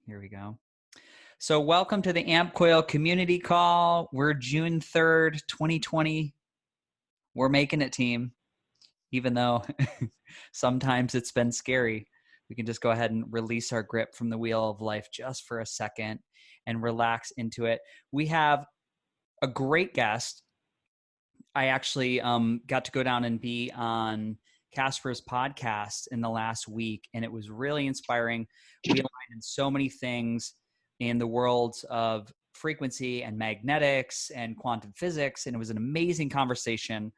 Here we go. So welcome to the AmpCoil community call. We're June 3rd, 2020. We're making it, team. Even though sometimes it's been scary, we can just go ahead and release our grip from the wheel of life just for a second and relax into it. We have a great guest. I actually got to go down and be on Casper's podcast in the last week, and it was really inspiring. We aligned in so many things in the worlds of frequency and magnetics and quantum physics, and it was an amazing conversation.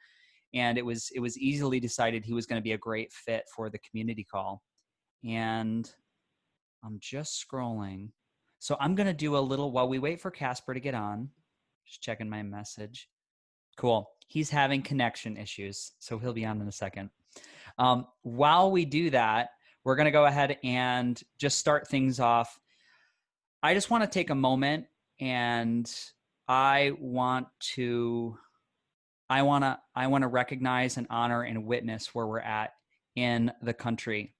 And it was easily decided he was going to be a great fit for the community call. And I'm just scrolling. So I'm going to do a little, while we wait for Casper to get on, just checking my message. Cool. He's having connection issues, so he'll be on in a second. While we do that, we're going to go ahead and just start things off. I just want to take a moment, and I want to recognize and honor and witness where we're at in the country.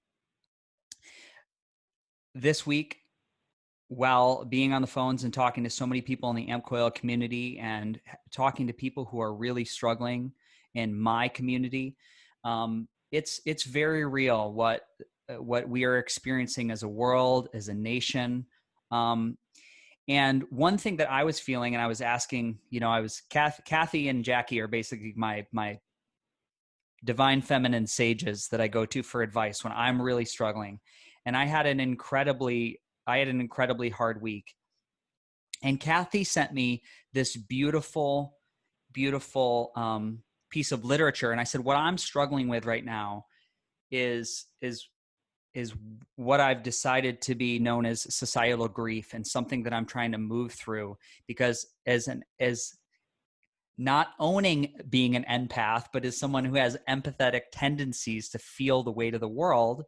This week, while being on the phones and talking to so many people in the AmpCoil community and talking to people who are really struggling in my community, it's very real what we are experiencing as a world, as a nation. And one thing that I was feeling, and I was asking, Kathy and Jackie are basically my divine feminine sages that I go to for advice when I'm really struggling. And I had an incredibly hard week. And Kathy sent me this beautiful, beautiful piece of literature. And I said, what I'm struggling with right now is what I've decided to be known as societal grief, and something that I'm trying to move through, because as not owning being an empath, but as someone who has empathetic tendencies to feel the weight of the world,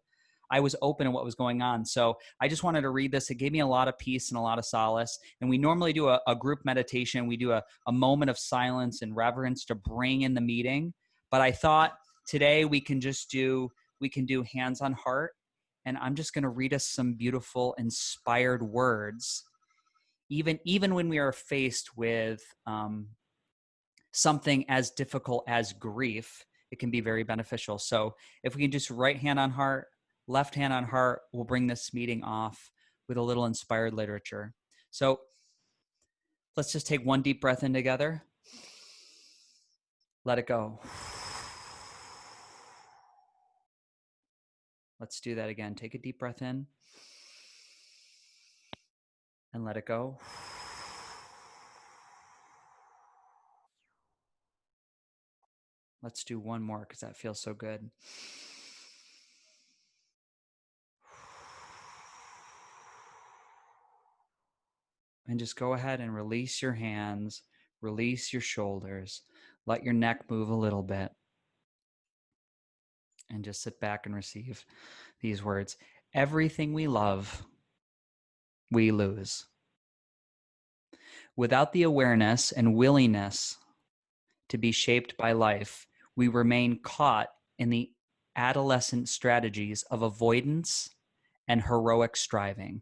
I was open to what was going on. So I just wanted to read this. It gave me a lot of peace and a lot of solace. And we normally do a group meditation. We do a moment of silence and reverence to bring in the meeting. But I thought today we can do hands on heart. And I'm just going to read us some beautiful, inspired words. Even when we are faced with something as difficult as grief, it can be very beneficial. So if we can just right hand on heart, left hand on heart, we'll bring this meeting off with a little inspired literature. So let's just take one deep breath in together. Let it go. Let's do that again. Take a deep breath in and let it go. Let's do one more because that feels so good. And just go ahead and release your hands, release your shoulders, let your neck move a little bit, and just sit back and receive these words. Everything we love, we lose. Without the awareness and willingness to be shaped by life, we remain caught in the adolescent strategies of avoidance and heroic striving.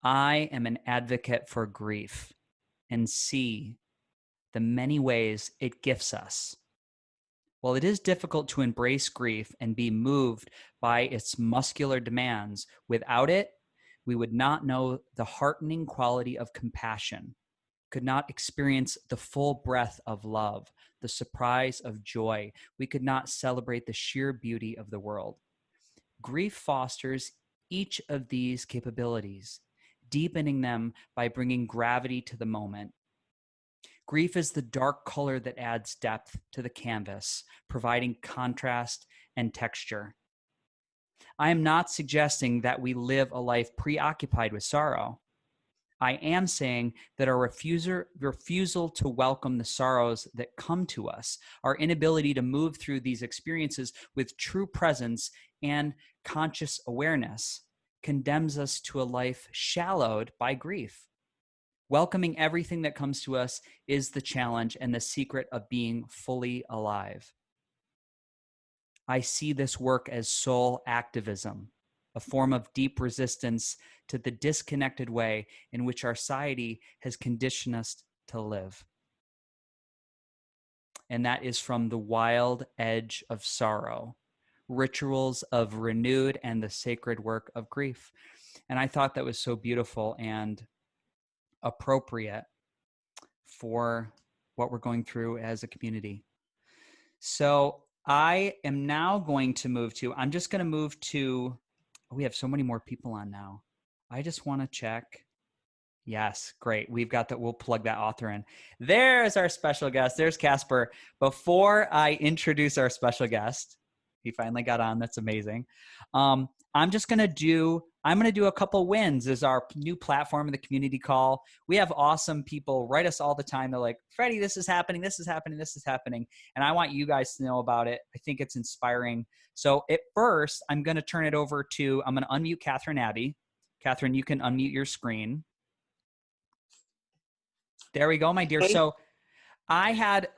I am an advocate for grief and see the many ways it gifts us. While it is difficult to embrace grief and be moved by its muscular demands, without it, we would not know the heartening quality of compassion, could not experience the full breadth of love, the surprise of joy. We could not celebrate the sheer beauty of the world. Grief fosters each of these capabilities, deepening them by bringing gravity to the moment. Grief is the dark color that adds depth to the canvas, providing contrast and texture. I am not suggesting that we live a life preoccupied with sorrow. I am saying that our refusal to welcome the sorrows that come to us, our inability to move through these experiences with true presence and conscious awareness, condemns us to a life shallowed by grief. Welcoming everything that comes to us is the challenge and the secret of being fully alive. I see this work as soul activism. a form of deep resistance to the disconnected way in which our society has conditioned us to live. And that is from The Wild Edge of Sorrow, Rituals of Renewed and the Sacred Work of Grief. And I thought that was so beautiful and appropriate for what we're going through as a community. So I am now going to I'm just going to move to, we have so many more people on now. I just want to check. Yes, great. We've got that. We'll plug that author in. There's our special guest. There's Casper. Before I introduce our special guest, he finally got on. That's amazing. I'm going to do a couple wins as our new platform in the community call. We have awesome people write us all the time. They're like, Freddie, this is happening. This is happening. This is happening. And I want you guys to know about it. I think it's inspiring. So at first, I'm going to turn it over to, I'm going to unmute Catherine Abbey. Catherine, you can unmute your screen. There we go, my dear. So I had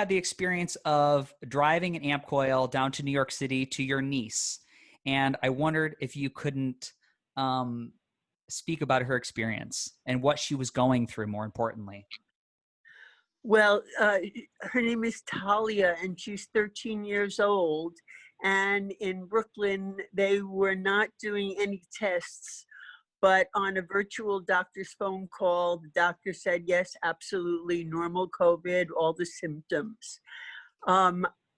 the experience of driving an AmpCoil down to New York City to your niece. And I wondered if you couldn't speak about her experience and what she was going through, more importantly. Well, her name is Talia, and she's 13 years old. And in Brooklyn, they were not doing any tests. But on a virtual doctor's phone call, the doctor said, yes, absolutely, normal COVID, all the symptoms.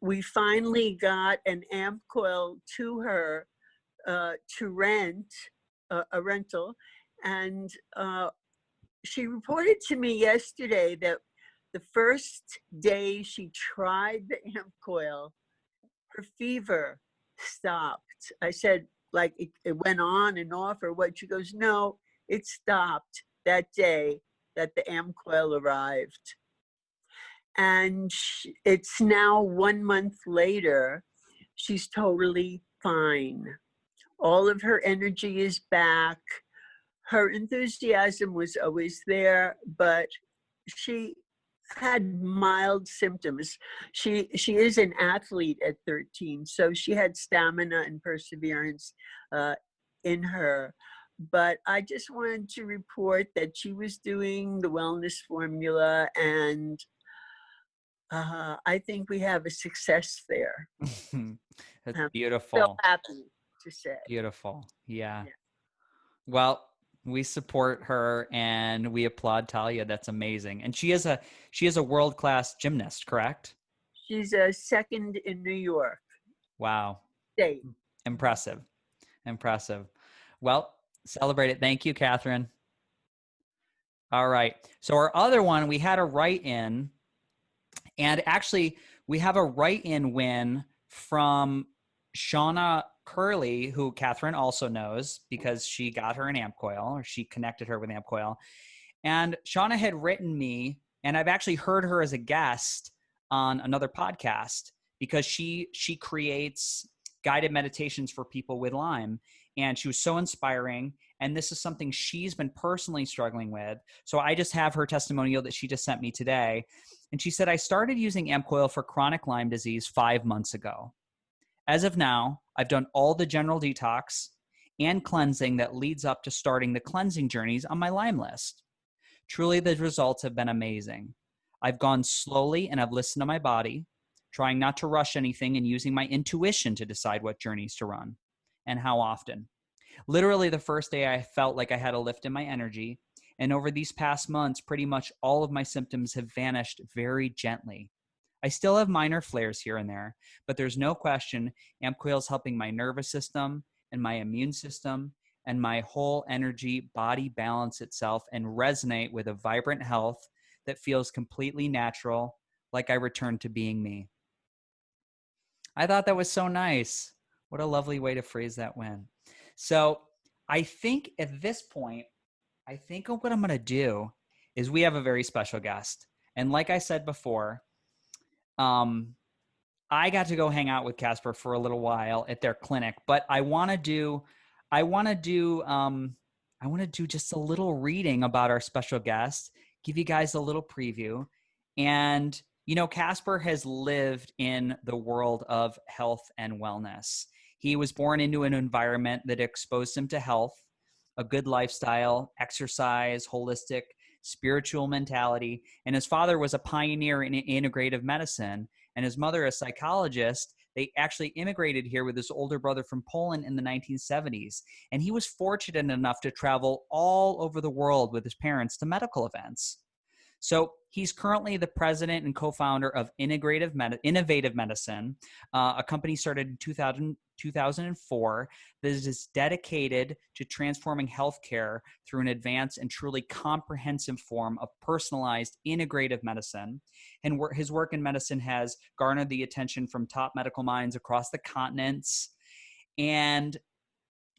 We finally got an AmpCoil to her to rent, a rental. And she reported to me yesterday that the first day she tried the AmpCoil, her fever stopped. I said, like it went on and off or what? She goes, no, it stopped that day that the AmpCoil arrived. And it's now 1 month later. She's totally fine. All of her energy is back. Her enthusiasm was always there, but she had mild symptoms. She is an athlete at 13, so she had stamina and perseverance in her. But I just wanted to report that she was doing the wellness formula, and I think we have a success there. That's beautiful. So happy to say. Beautiful. Yeah. Well, we support her and we applaud Talia. That's amazing. And she is a world-class gymnast, correct? She's a second in New York. Wow. State. Impressive. Well, celebrate it. Thank you, Catherine. All right. So our other one, we had a write-in, and actually we have a write-in win from Shauna Curley, who Catherine also knows because she got her an AmpCoil, or she connected her with AmpCoil. And Shauna had written me, and I've actually heard her as a guest on another podcast because she creates guided meditations for people with Lyme. And she was so inspiring. And this is something she's been personally struggling with. So I just have her testimonial that she just sent me today. And she said, I started using AmpCoil for chronic Lyme disease 5 months ago. As of now, I've done all the general detox and cleansing that leads up to starting the cleansing journeys on my Lyme list. Truly, the results have been amazing. I've gone slowly and I've listened to my body, trying not to rush anything and using my intuition to decide what journeys to run and how often. Literally, the first day I felt like I had a lift in my energy, and over these past months, pretty much all of my symptoms have vanished very gently. I still have minor flares here and there, but there's no question AmpCoil is helping my nervous system and my immune system and my whole energy body balance itself and resonate with a vibrant health that feels completely natural, like I returned to being me. I thought that was so nice. What a lovely way to phrase that win. So I think at this point, I think what I'm going to do is we have a very special guest. And like I said before, I got to go hang out with Casper for a little while at their clinic, but I want to do just a little reading about our special guest, give you guys a little preview. And, you know, Casper has lived in the world of health and wellness. He was born into an environment that exposed him to health, a good lifestyle, exercise, holistic, spiritual mentality. And his father was a pioneer in integrative medicine, and his mother, a psychologist. They actually immigrated here with his older brother from Poland in the 1970s. And he was fortunate enough to travel all over the world with his parents to medical events. So he's currently the president and co-founder of Innovative Medicine, a company started in 2004 that is dedicated to transforming healthcare through an advanced and truly comprehensive form of personalized integrative medicine. And his work in medicine has garnered the attention from top medical minds across the continents. And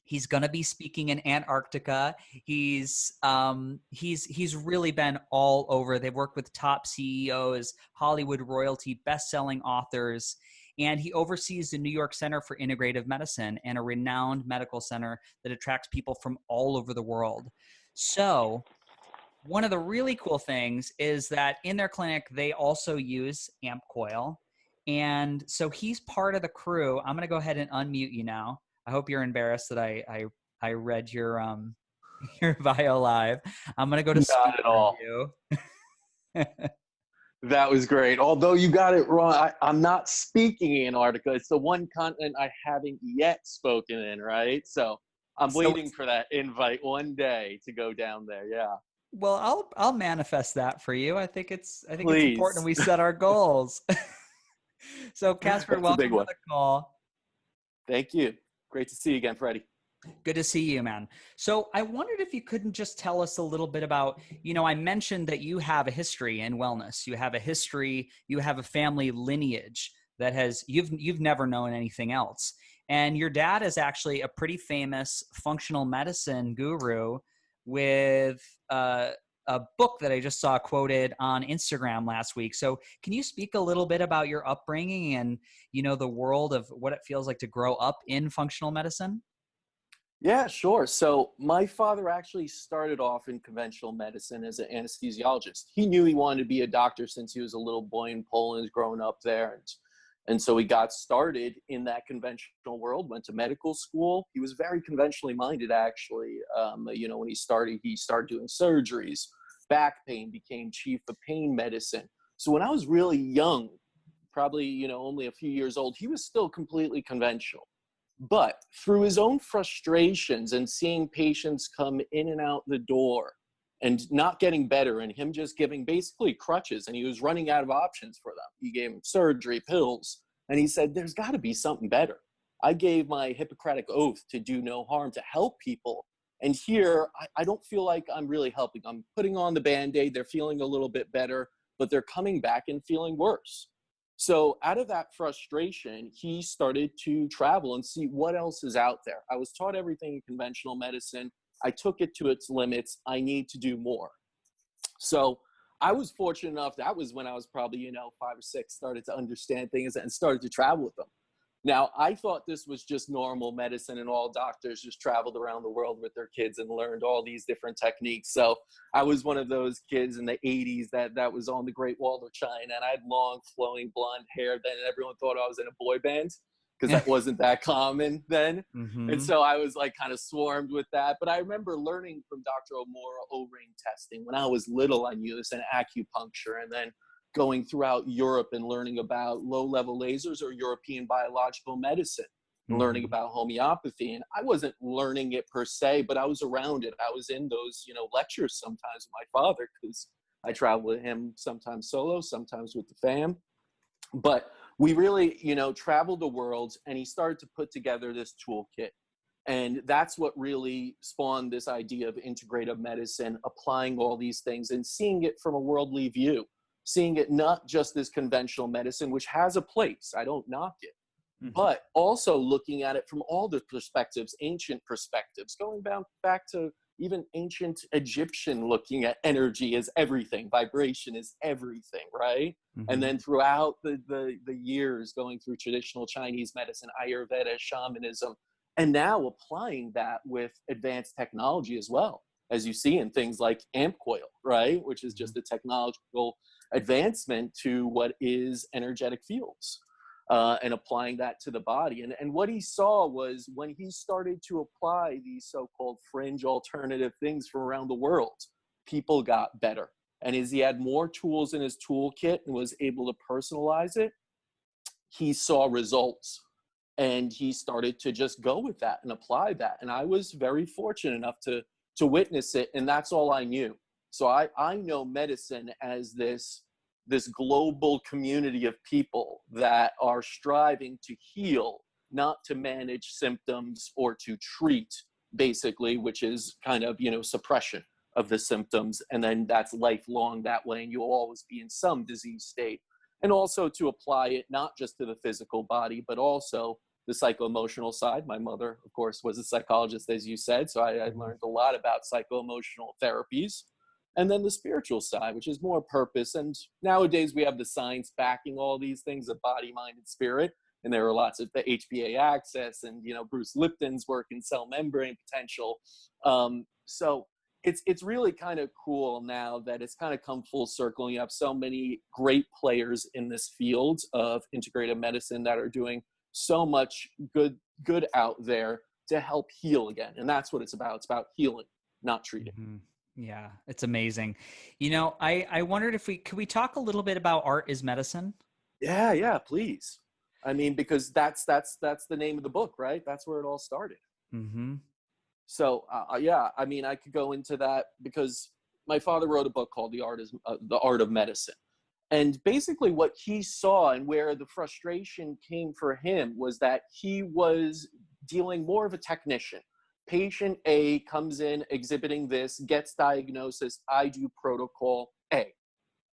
he's going to be speaking in Antarctica. He's really been all over. They've worked with top CEOs, Hollywood royalty, best-selling authors, and he oversees the New York Center for Integrative Medicine, and a renowned medical center that attracts people from all over the world. So one of the really cool things is that in their clinic, they also use AmpCoil. And so he's part of the crew. I'm going to go ahead and unmute you now. I hope you're embarrassed that I read your your bio live. I'm gonna go to Not at all. you. That was great. Although you got it wrong, I'm not speaking in Antarctica. It's the one continent I haven't yet spoken in, right? So I'm waiting for that invite one day to go down there. Yeah. Well, I'll manifest that for you. I think it's Please. important we set our goals. So Casper, welcome to the call. Thank you. Great to see you again, Freddie. Good to see you, man. So I wondered if you couldn't just tell us a little bit about, I mentioned that you have a history in wellness. You have a history, you have a family lineage that you've never known anything else. And your dad is actually a pretty famous functional medicine guru with a book that I just saw quoted on Instagram last week. So can you speak a little bit about your upbringing and, the world of what it feels like to grow up in functional medicine? Yeah, sure. So my father actually started off in conventional medicine as an anesthesiologist. He knew he wanted to be a doctor since he was a little boy in Poland growing up there. And so he got started in that conventional world, went to medical school. He was very conventionally minded, actually. When he started doing surgeries, back pain, became chief of pain medicine. So when I was really young, probably, only a few years old, he was still completely conventional. But through his own frustrations and seeing patients come in and out the door and not getting better, and him just giving basically crutches, and he was running out of options for them. He gave him surgery, pills, and he said, there's got to be something better. I gave my Hippocratic oath to do no harm, to help people. And here, I don't feel like I'm really helping. I'm putting on the Band-Aid. They're feeling a little bit better, but they're coming back and feeling worse. So out of that frustration, he started to travel and see what else is out there. I was taught everything in conventional medicine. I took it to its limits. I need to do more. So I was fortunate enough, that was when I was probably, 5 or 6, started to understand things and started to travel with them. Now, I thought this was just normal medicine and all doctors just traveled around the world with their kids and learned all these different techniques. So I was one of those kids in the 80s that was on the Great Wall of China, and I had long, flowing blonde hair then, and everyone thought I was in a boy band because that wasn't that common then. Mm-hmm. And so I was like kind of swarmed with that. But I remember learning from Dr. Omura O-ring testing. When I was little, I knew this, and acupuncture, and then going throughout Europe and learning about low-level lasers or European biological medicine, and learning about homeopathy. And I wasn't learning it per se, but I was around it. I was in those, lectures sometimes with my father, because I traveled with him sometimes solo, sometimes with the fam. But we really, traveled the world, and he started to put together this toolkit. And that's what really spawned this idea of integrative medicine, applying all these things and seeing it from a worldly view. Seeing it not just as conventional medicine, which has a place, I don't knock it, but also looking at it from all the perspectives, ancient perspectives, going back to even ancient Egyptian, looking at energy as everything, vibration is everything, right? Mm-hmm. And then throughout the years, going through traditional Chinese medicine, Ayurveda, shamanism, and now applying that with advanced technology as well, as you see in things like AmpCoil, right? Which is just a technological advancement to what is energetic fields. and applying that to the body. And what he saw was when he started to apply these so-called fringe alternative things from around the world, people got better. And as he had more tools in his toolkit and was able to personalize it, he saw results. And he started to just go with that and apply that. And I was very fortunate enough to witness it. And that's all I knew. So I know medicine as this global community of people that are striving to heal, not to manage symptoms or to treat, basically, which is kind of, suppression of the symptoms. And then that's lifelong that way. And you'll always be in some disease state. And also to apply it not just to the physical body, but also the psycho-emotional side. My mother, of course, was a psychologist, as you said. So I learned a lot about psycho-emotional therapies. And then the spiritual side, which is more purpose. And nowadays we have the science backing all these things of body, mind, and spirit. And there are lots of the HPA access and, Bruce Lipton's work in cell membrane potential. So it's really kind of cool now that it's kind of come full circle. You have so many great players in this field of integrative medicine that are doing so much good out there to help heal again. And that's what it's about. It's about healing, not treating. Mm-hmm. Yeah, it's amazing. I wondered if could we talk a little bit about art is medicine? Yeah, please. I mean, because that's the name of the book, right? That's where it all started. Mm-hmm. So yeah, I mean, I could go into that because my father wrote a book called The Art of Medicine. And basically what he saw and where the frustration came for him was that he was dealing more of a technician. Patient A comes in exhibiting this, gets diagnosis, I do protocol A.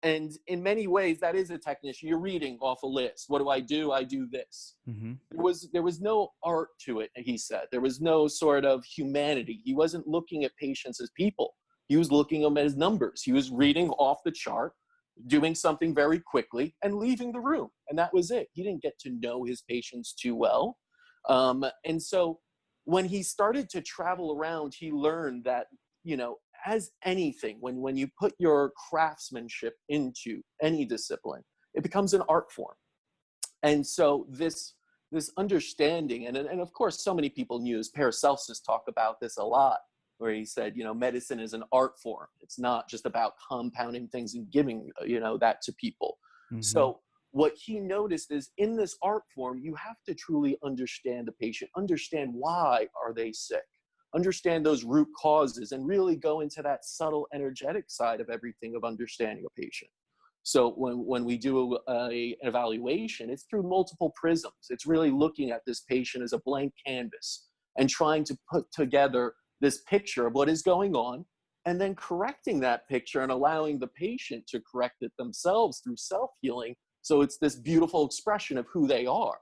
And in many ways, that is a technician. You're reading off a list. What do? I do this. Mm-hmm. There was no art to it, he said. There was no sort of humanity. He wasn't looking at patients as people. He was looking at them as numbers. He was reading off the chart, doing something very quickly, and leaving the room. And that was it. He didn't get to know his patients too well. And so when he started to travel around, he learned that, as anything, when you put your craftsmanship into any discipline, it becomes an art form. And so this understanding, and of course, so many people use Paracelsus talk about this a lot, where he said, medicine is an art form. It's not just about compounding things and giving, that to people. Mm-hmm. So what he noticed is in this art form, you have to truly understand the patient, understand why are they sick, understand those root causes, and really go into that subtle energetic side of everything of understanding a patient. So when we do an evaluation, it's through multiple prisms. It's really looking at this patient as a blank canvas and trying to put together this picture of what is going on, and then correcting that picture and allowing the patient to correct it themselves through self-healing. So it's this beautiful expression of who they are.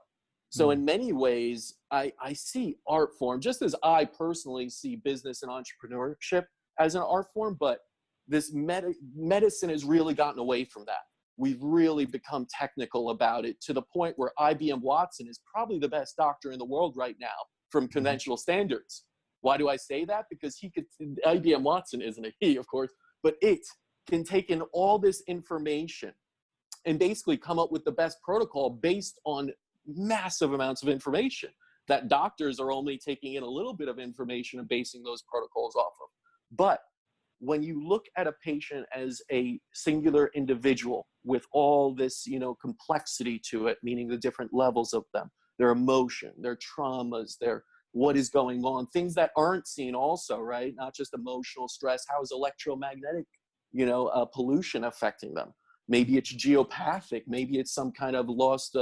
So in many ways, I see art form, just as I personally see business and entrepreneurship as an art form, but this medicine has really gotten away from that. We've really become technical about it to the point where IBM Watson is probably the best doctor in the world right now from conventional standards. Why do I say that? Because IBM Watson isn't a he, of course, but it can take in all this information and basically come up with the best protocol based on massive amounts of information that doctors are only taking in a little bit of information and basing those protocols off of. But when you look at a patient as a singular individual with all this, complexity to it, meaning the different levels of them, their emotion, their traumas, their what is going on, things that aren't seen also, right? Not just emotional stress, how is electromagnetic, pollution affecting them? Maybe it's geopathic, maybe it's some kind of lost,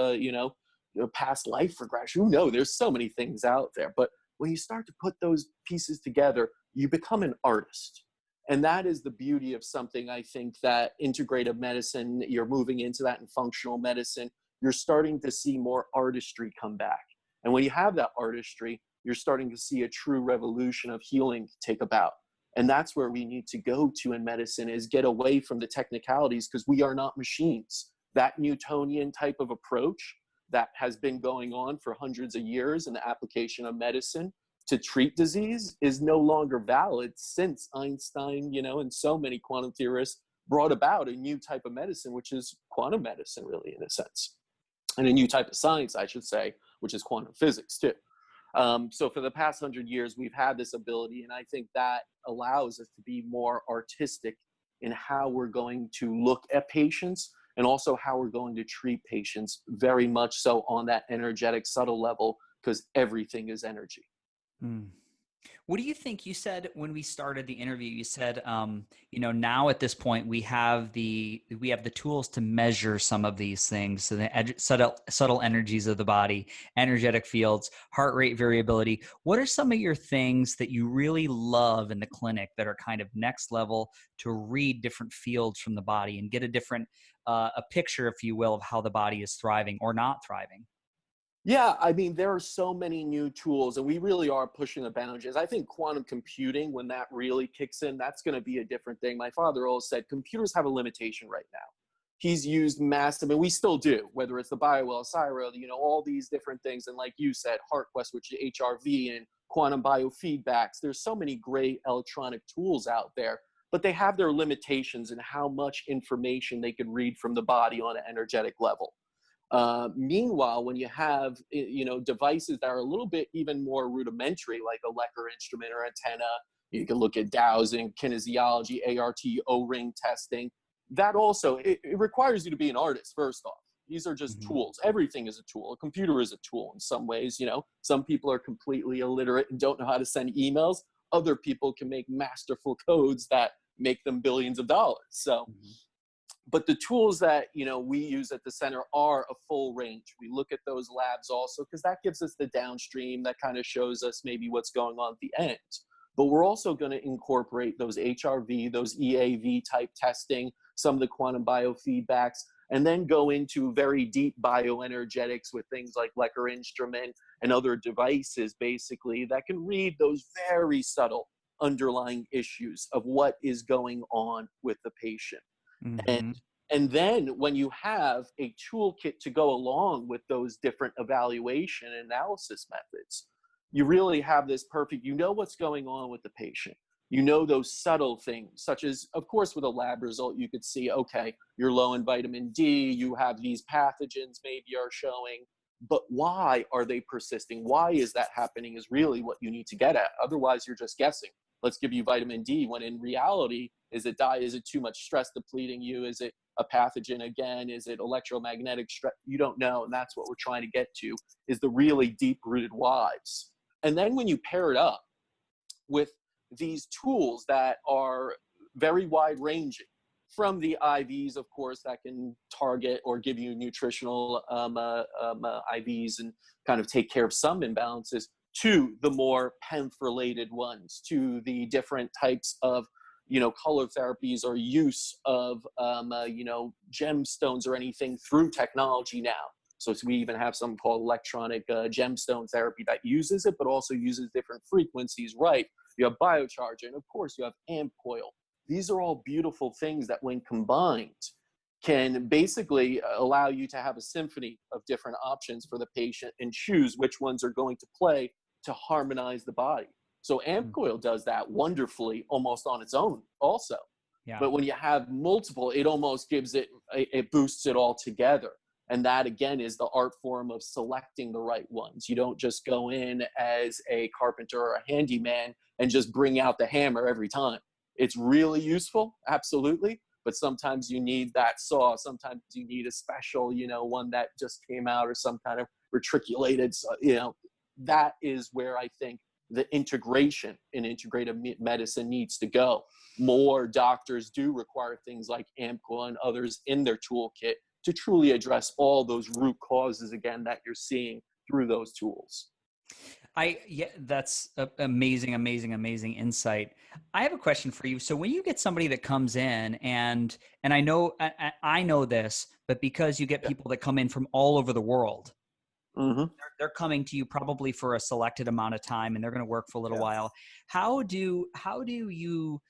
past life regression. Who knows? There's so many things out there. But when you start to put those pieces together, you become an artist. And that is the beauty of something, I think, that integrative medicine, you're moving into that in functional medicine, you're starting to see more artistry come back. And when you have that artistry, you're starting to see a true revolution of healing take about. And that's where we need to go to in medicine, is get away from the technicalities, because we are not machines. That Newtonian type of approach that has been going on for hundreds of years in the application of medicine to treat disease is no longer valid since Einstein, and so many quantum theorists brought about a new type of medicine, which is quantum medicine, really, in a sense. and a new type of science, I should say, which is quantum physics too. So for the past 100 years, we've had this ability, and I think that allows us to be more artistic in how we're going to look at patients and also how we're going to treat patients, very much so on that energetic, subtle level, because everything is energy. Mm. What do you think? You said when we started the interview, you said, now at this point we have the tools to measure some of these things. So the subtle energies of the body, energetic fields, heart rate variability. What are some of your things that you really love in the clinic that are kind of next level to read different fields from the body and get a different, a picture, if you will, of how the body is thriving or not thriving? Yeah, I mean, there are so many new tools, and we really are pushing the boundaries. I think quantum computing, when that really kicks in, that's going to be a different thing. My father always said computers have a limitation right now. He's used massive, and we still do, whether it's the BioWell, Cyro, all these different things. And like you said, HeartQuest, which is HRV, and quantum biofeedbacks. There's so many great electronic tools out there, but they have their limitations in how much information they could read from the body on an energetic level. Meanwhile, when you have devices that are a little bit even more rudimentary, like a Lecker instrument or antenna, you can look at dowsing, kinesiology, ART, O-ring testing. That also it requires you to be an artist. First off, these are just tools. Everything is a tool. A computer is a tool in some ways. Some people are completely illiterate and don't know how to send emails. Other people can make masterful codes that make them billions of dollars. So. But the tools that we use at the center are a full range. We look at those labs also because that gives us the downstream that kind of shows us maybe what's going on at the end. But we're also going to incorporate those HRV, those EAV type testing, some of the quantum biofeedbacks, and then go into very deep bioenergetics with things like Lecker instrument and other devices basically that can read those very subtle underlying issues of what is going on with the patient. And then when you have a toolkit to go along with those different evaluation and analysis methods, you really have this perfect, what's going on with the patient. Those subtle things, such as, of course, with a lab result, you could see, okay, you're low in vitamin D, you have these pathogens maybe are showing, but why are they persisting? Why is that happening is really what you need to get at. Otherwise, you're just guessing. Let's give you vitamin D, when in reality, is it too much stress depleting you? Is it a pathogen again? Is it electromagnetic stress? You don't know. And that's what we're trying to get to, is the really deep-rooted whys. And then when you pair it up with these tools that are very wide-ranging, from the IVs, of course, that can target or give you nutritional IVs and kind of take care of some imbalances, to the more PEMF-related ones, to the different types of color therapies or use of gemstones or anything through technology now. So we even have something called electronic gemstone therapy that uses it, but also uses different frequencies, right? You have biocharger, and of course you have AmpCoil. These are all beautiful things that when combined can basically allow you to have a symphony of different options for the patient and choose which ones are going to play to harmonize the body. So AmpCoil does that wonderfully almost on its own also. Yeah. But when you have multiple, it almost it boosts it all together. And that again is the art form of selecting the right ones. You don't just go in as a carpenter or a handyman and just bring out the hammer every time. It's really useful, absolutely. But sometimes you need that saw. Sometimes you need a special, one that just came out or some kind of reticulated, that is where I think the integration in integrative medicine needs to go. More doctors do require things like AmpCoil and others in their toolkit to truly address all those root causes, again, that you're seeing through those tools. That's amazing insight. I have a question for you. So when you get somebody that comes in and I know this, but because you get people that come in from all over the world, they're coming to you probably for a selected amount of time and they're going to work for a little while. How do you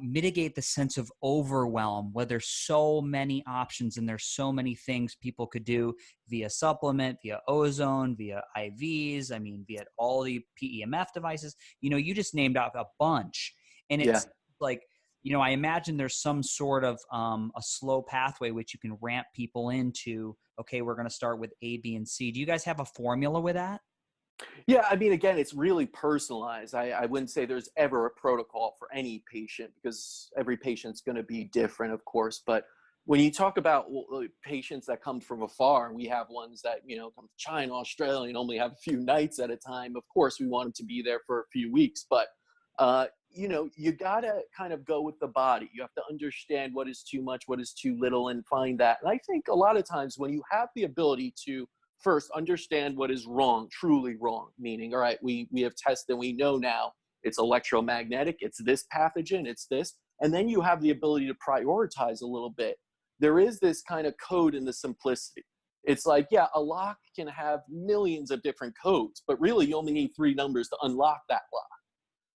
mitigate the sense of overwhelm where there's so many options and there's so many things people could do via supplement, via ozone, via IVs, via all the PEMF devices? You just named off a bunch. And it's like you know, I imagine there's some sort of a slow pathway which you can ramp people into. Okay, we're going to start with A, B, and C. Do you guys have a formula with that? Yeah, I mean, again, it's really personalized. I wouldn't say there's ever a protocol for any patient because every patient's going to be different, of course. But when you talk about patients that come from afar, and we have ones that, you know, come from China, Australia, and only have a few nights at a time, of course, we want them to be there for a few weeks. But, you know, you got to kind of go with the body. You have to understand what is too much, what is too little, and find that. And I think a lot of times when you have the ability to first understand what is wrong, truly wrong, meaning, all right, we have tested, we know now it's electromagnetic, it's this pathogen, it's this, and then you have the ability to prioritize a little bit. There is this kind of code in the simplicity. It's like, yeah, a lock can have millions of different codes, but really you only need 3 numbers to unlock that lock.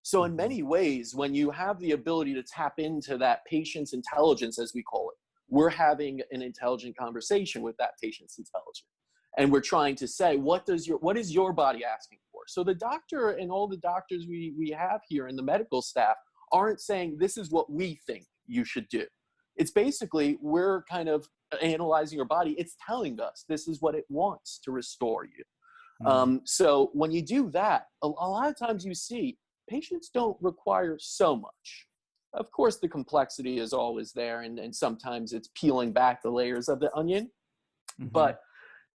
So in many ways, when you have the ability to tap into that patient's intelligence, as we call it, we're having an intelligent conversation with that patient's intelligence. And we're trying to say, what is your body asking for? So the doctor and all the doctors we have here and the medical staff aren't saying, this is what we think you should do. It's basically, we're kind of analyzing your body. It's telling us this is what it wants to restore you. So when you do that, a lot of times you see patients don't require so much. Of course, the complexity is always there, and sometimes it's peeling back the layers of the onion. But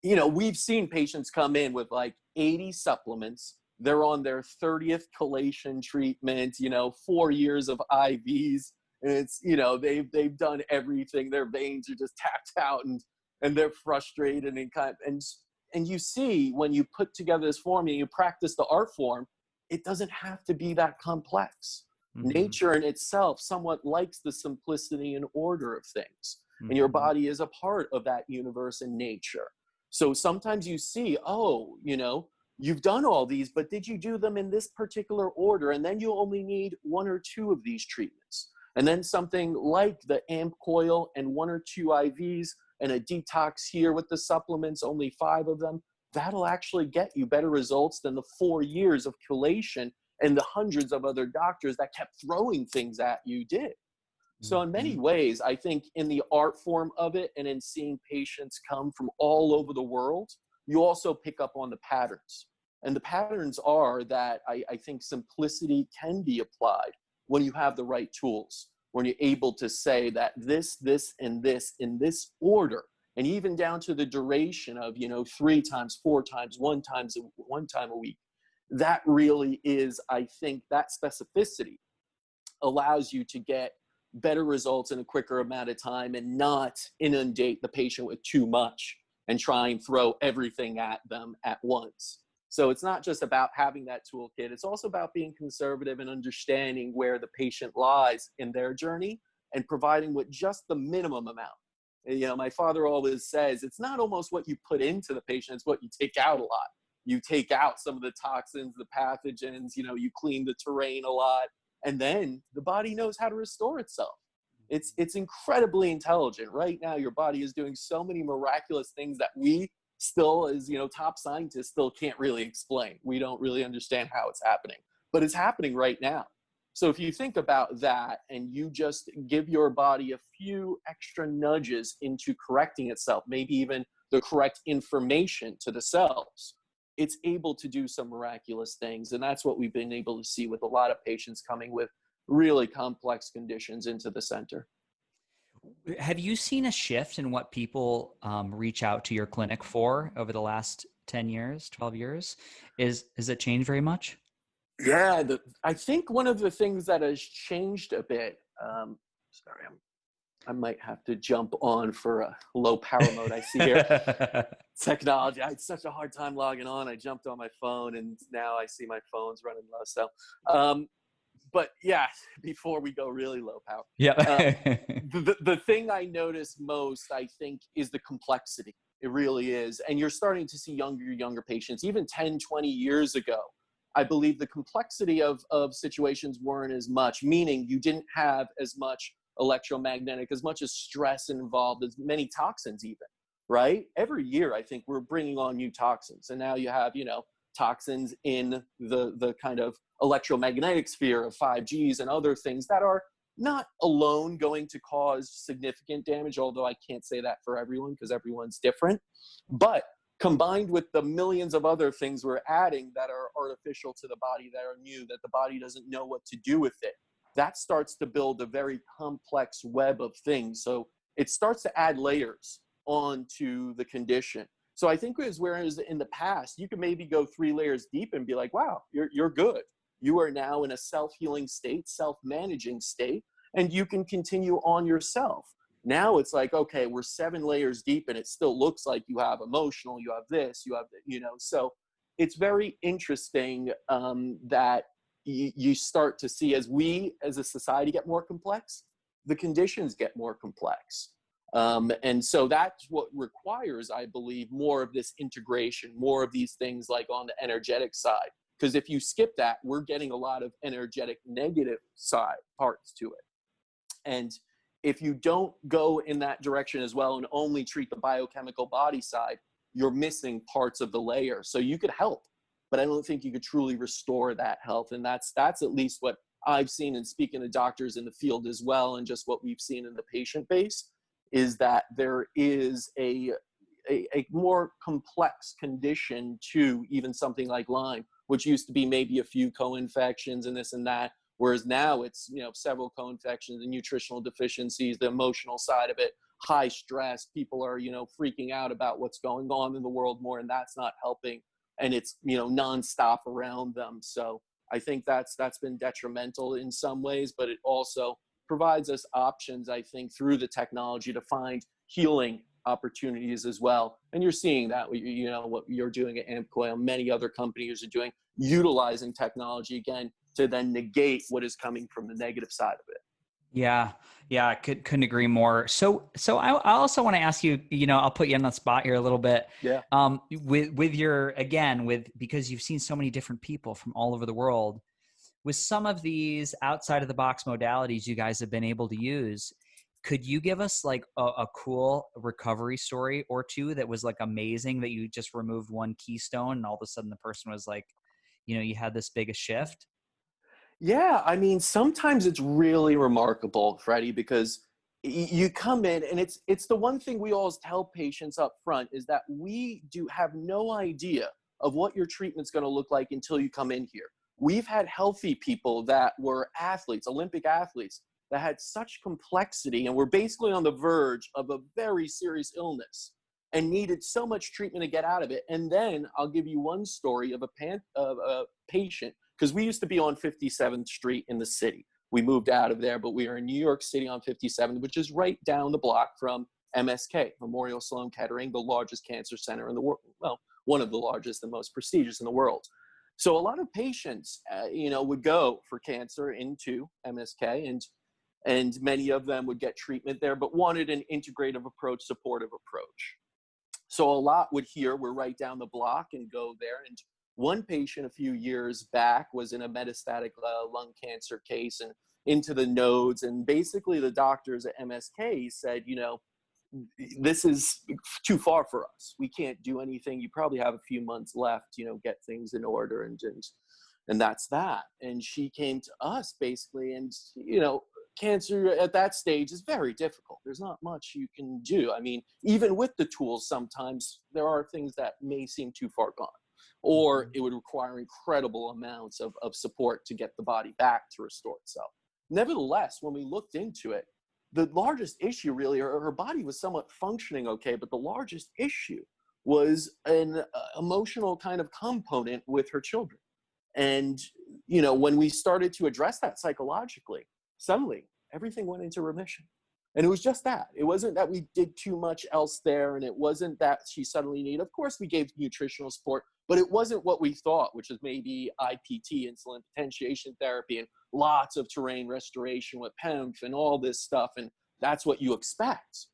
you know, we've seen patients come in with like 80 supplements. They're on their 30th chelation treatment, you know, 4 years of IVs. And it's, you know, they've done everything. Their veins are just tapped out and they're frustrated and you see when you put together this form and you practice the art form, it doesn't have to be that complex. Nature in itself somewhat likes the simplicity and order of things. And your body is a part of that universe and nature. So sometimes you see, oh, you know, you've done all these, but did you do them in this particular order? And then you only need 1 or 2 of these treatments. And then something like the AmpCoil and 1 or 2 IVs and a detox here with the supplements, only 5 of them, that'll actually get you better results than the 4 years of chelation and the hundreds of other doctors that kept throwing things at you did. So in many ways, I think in the art form of it and in seeing patients come from all over the world, you also pick up on the patterns. And the patterns are that I think simplicity can be applied when you have the right tools, when you're able to say that this, and this in this order, and even down to the duration of, you know, 3 times, 4 times, 1 time a week. That really is, I think, that specificity allows you to get better results in a quicker amount of time and not inundate the patient with too much and try and throw everything at them at once. So it's not just about having that toolkit. It's also about being conservative and understanding where the patient lies in their journey and providing with just the minimum amount. And, you know, my father always says, it's not almost what you put into the patient, it's what you take out a lot. You take out some of the toxins, the pathogens, you know, you clean the terrain a lot. And then the body knows how to restore itself. It's incredibly intelligent. Right now, your body is doing so many miraculous things that we still, as you know, top scientists, still can't really explain. We don't really understand how it's happening, but it's happening right now. So if you think about that and you just give your body a few extra nudges into correcting itself, maybe even the correct information to the cells, it's able to do some miraculous things. And that's what we've been able to see with a lot of patients coming with really complex conditions into the center. Have you seen a shift in what people reach out to your clinic for over the last 10 years, 12 years? Has it changed very much? Yeah, I think one of the things that has changed a bit, sorry, I might have to jump on for a low power mode. I see here technology. I had such a hard time logging on. I jumped on my phone and now I see my phone's running low. So, but yeah, before we go really low power. Yeah. The thing I notice most, I think, is the complexity. It really is. And you're starting to see younger patients, even 10, 20 years ago. I believe the complexity of situations weren't as much, meaning you didn't have as much electromagnetic, as much as stress involved, as many toxins even, right? Every year, I think we're bringing on new toxins. And now you have, you know, toxins in the kind of electromagnetic sphere of 5Gs and other things that are not alone going to cause significant damage, although I can't say that for everyone because everyone's different. But combined with the millions of other things we're adding that are artificial to the body, that are new, that the body doesn't know what to do with it, that starts to build a very complex web of things. So it starts to add layers onto the condition. So I think whereas in the past, you could maybe go 3 layers deep and be like, wow, you're good. You are now in a self-healing state, self-managing state, and you can continue on yourself. Now it's like, okay, we're 7 layers deep and it still looks like you have emotional, you have this, you have, so it's very interesting that you start to see, as we as a society get more complex, the conditions get more complex. And so that's what requires, I believe, more of this integration, more of these things like on the energetic side. Because if you skip that, we're getting a lot of energetic negative side parts to it. And if you don't go in that direction as well and only treat the biochemical body side, you're missing parts of the layer. So you could help, but I don't think you could truly restore that health. And that's at least what I've seen in speaking to doctors in the field as well, and just what we've seen in the patient base, is that there is a more complex condition to even something like Lyme, which used to be maybe a few co-infections and this and that, whereas now it's, several co-infections and nutritional deficiencies, the emotional side of it, high stress, people are, freaking out about what's going on in the world more, and that's not helping, and it's, nonstop around them. So I think that's been detrimental in some ways, but it also provides us options, I think, through the technology to find healing opportunities as well. And you're seeing that, what you're doing at AmpCoil, many other companies are doing, utilizing technology again to then negate what is coming from the negative side of it. Yeah, I couldn't agree more. So I also want to ask you, I'll put you on the spot here a little bit. Yeah. Because you've seen so many different people from all over the world, with some of these outside of the box modalities you guys have been able to use, could you give us like a cool recovery story or two that was like amazing, that you just removed one keystone and all of a sudden the person was like, you had this big a shift? Yeah, I mean, sometimes it's really remarkable, Freddie, because you come in and it's the one thing we always tell patients up front is that we do have no idea of what your treatment's going to look like until you come in here. We've had healthy people that were athletes, Olympic athletes, that had such complexity and were basically on the verge of a very serious illness and needed so much treatment to get out of it. And then I'll give you one story of a patient, because we used to be on 57th Street in the city. We moved out of there, but we are in New York City on 57th, which is right down the block from MSK, Memorial Sloan Kettering, the largest cancer center in the world. Well, one of the largest and most prestigious in the world. So a lot of patients, would go for cancer into MSK, and many of them would get treatment there, but wanted an integrative approach, supportive approach. So a lot would hear we're right down the block and go there. And one patient a few years back was in a metastatic lung cancer case and into the nodes. And basically the doctors at MSK said, this is too far for us. We can't do anything. You probably have a few months left, get things in order. And that's that. And she came to us basically, and, cancer at that stage is very difficult. There's not much you can do. I mean, even with the tools, sometimes there are things that may seem too far gone, or it would require incredible amounts of support to get the body back to restore itself. Nevertheless, when we looked into it, the largest issue really, her body was somewhat functioning okay, but the largest issue was an emotional kind of component with her children. And, when we started to address that psychologically, suddenly everything went into remission. And it was just that. It wasn't that we did too much else there, and it wasn't that she suddenly needed, of course we gave nutritional support, but it wasn't what we thought, which is maybe IPT, insulin potentiation therapy, and lots of terrain restoration with PEMF and all this stuff, and that's what you expect.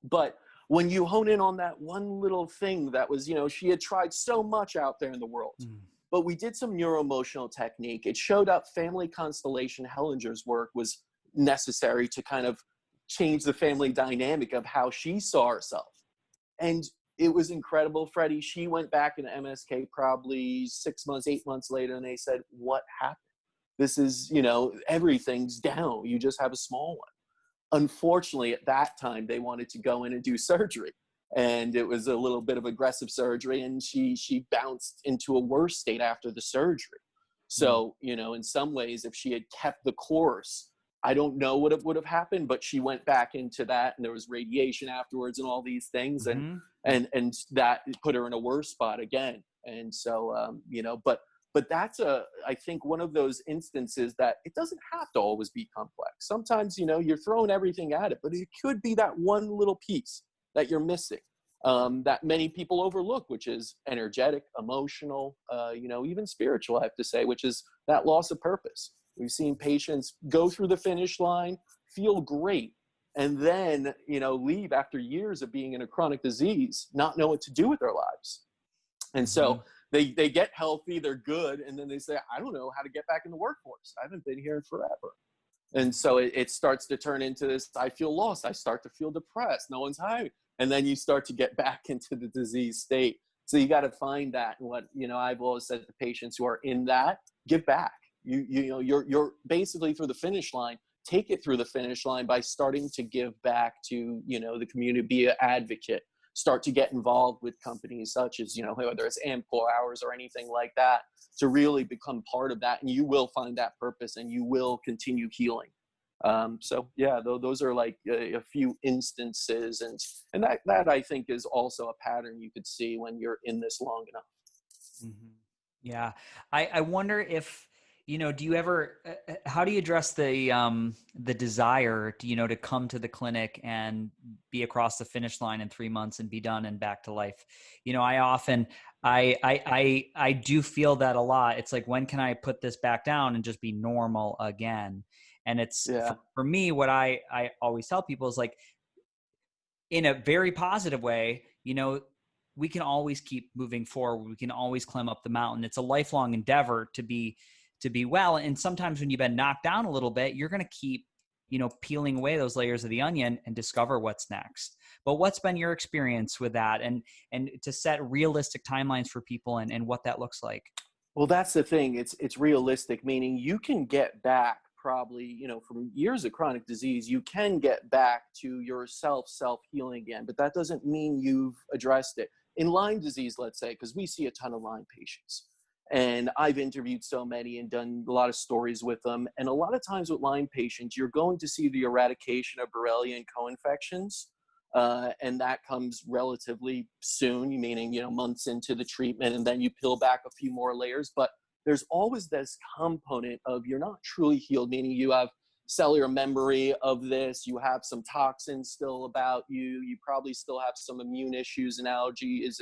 But when you hone in on that one little thing that was, she had tried so much out there in the world, but we did some neuroemotional technique. It showed up family constellation. Hellinger's work was necessary to kind of change the family dynamic of how she saw herself. And it was incredible, Freddie. She went back into MSK probably 6 months, 8 months later, and they said, what happened? This is, everything's down. You just have a small one. Unfortunately, at that time, they wanted to go in and do surgery. And it was a little bit of aggressive surgery, and she bounced into a worse state after the surgery. So, in some ways, if she had kept the course, I don't know what would have happened, but she went back into that, and there was radiation afterwards and all these things. And that put her in a worse spot again. And so, but that's I think one of those instances that it doesn't have to always be complex. Sometimes, you're throwing everything at it, but it could be that one little piece that you're missing, that many people overlook, which is energetic, emotional, even spiritual, I have to say, which is that loss of purpose. We've seen patients go through the finish line, feel great, and then, leave after years of being in a chronic disease, not know what to do with their lives. And so they get healthy, they're good, and then they say, I don't know how to get back in the workforce. I haven't been here in forever. And so it starts to turn into this, I feel lost. I start to feel depressed. No one's hiring. And then you start to get back into the disease state. So you got to find that. And what, I've always said to patients who are in that, give back. You're basically through the finish line. Take it through the finish line by starting to give back to, the community, be an advocate, start to get involved with companies such as, whether it's AmpCoil hours or anything like that, to really become part of that. And you will find that purpose and you will continue healing. So yeah, those are like a few instances. And that I think is also a pattern you could see when you're in this long enough. Yeah. I wonder if, do you ever, how do you address the desire to, to come to the clinic and be across the finish line in 3 months and be done and back to life? I often, I do feel that a lot. It's like, when can I put this back down and just be normal again? And it's for me, what I always tell people is like, in a very positive way, we can always keep moving forward. We can always climb up the mountain. It's a lifelong endeavor to be well. And sometimes when you've been knocked down a little bit, you're going to keep, peeling away those layers of the onion and discover what's next. But what's been your experience with that, and to set realistic timelines for people and what that looks like? Well, that's the thing. It's realistic, meaning you can get back probably, from years of chronic disease, you can get back to your self-healing again, but that doesn't mean you've addressed it. In Lyme disease, let's say, because we see a ton of Lyme patients, and I've interviewed so many and done a lot of stories with them. And a lot of times with Lyme patients, you're going to see the eradication of Borrelia and co-infections. And that comes relatively soon, meaning, months into the treatment, and then you peel back a few more layers. But there's always this component of you're not truly healed, meaning you have cellular memory of this, you have some toxins still about you, you probably still have some immune issues and allergies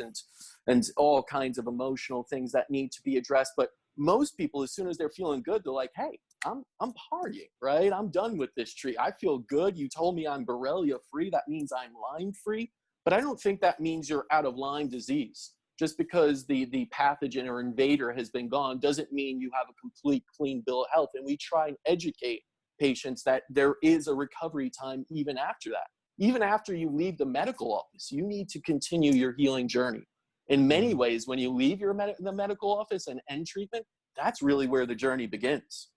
and all kinds of emotional things that need to be addressed. But most people, as soon as they're feeling good, they're like, hey, I'm partying, right? I'm done with this treat. I feel good. You told me I'm Borrelia free. That means I'm Lyme free. But I don't think that means you're out of Lyme disease. Just because the pathogen or invader has been gone doesn't mean you have a complete clean bill of health. And we try and educate patients that there is a recovery time even after that. Even after you leave the medical office, you need to continue your healing journey. In many ways, when you leave the medical office and end treatment, that's really where the journey begins.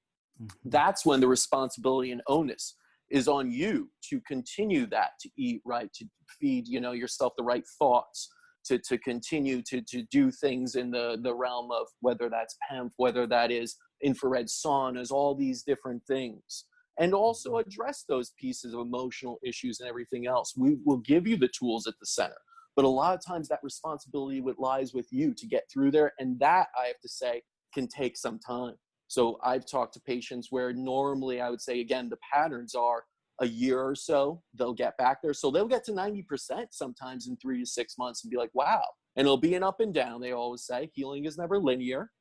That's when the responsibility and onus is on you to continue that, to eat right, to feed yourself the right thoughts, to continue to do things in the realm of whether that's PEMF, whether that is infrared saunas, all these different things, and also address those pieces of emotional issues and everything else. We will give you the tools at the center, but a lot of times that responsibility lies with you to get through there, and that, I have to say, can take some time. So I've talked to patients where normally I would say, again, the patterns are a year or so, they'll get back there. So they'll get to 90% sometimes in 3 to 6 months and be like, wow. And it'll be an up and down. They always say healing is never linear,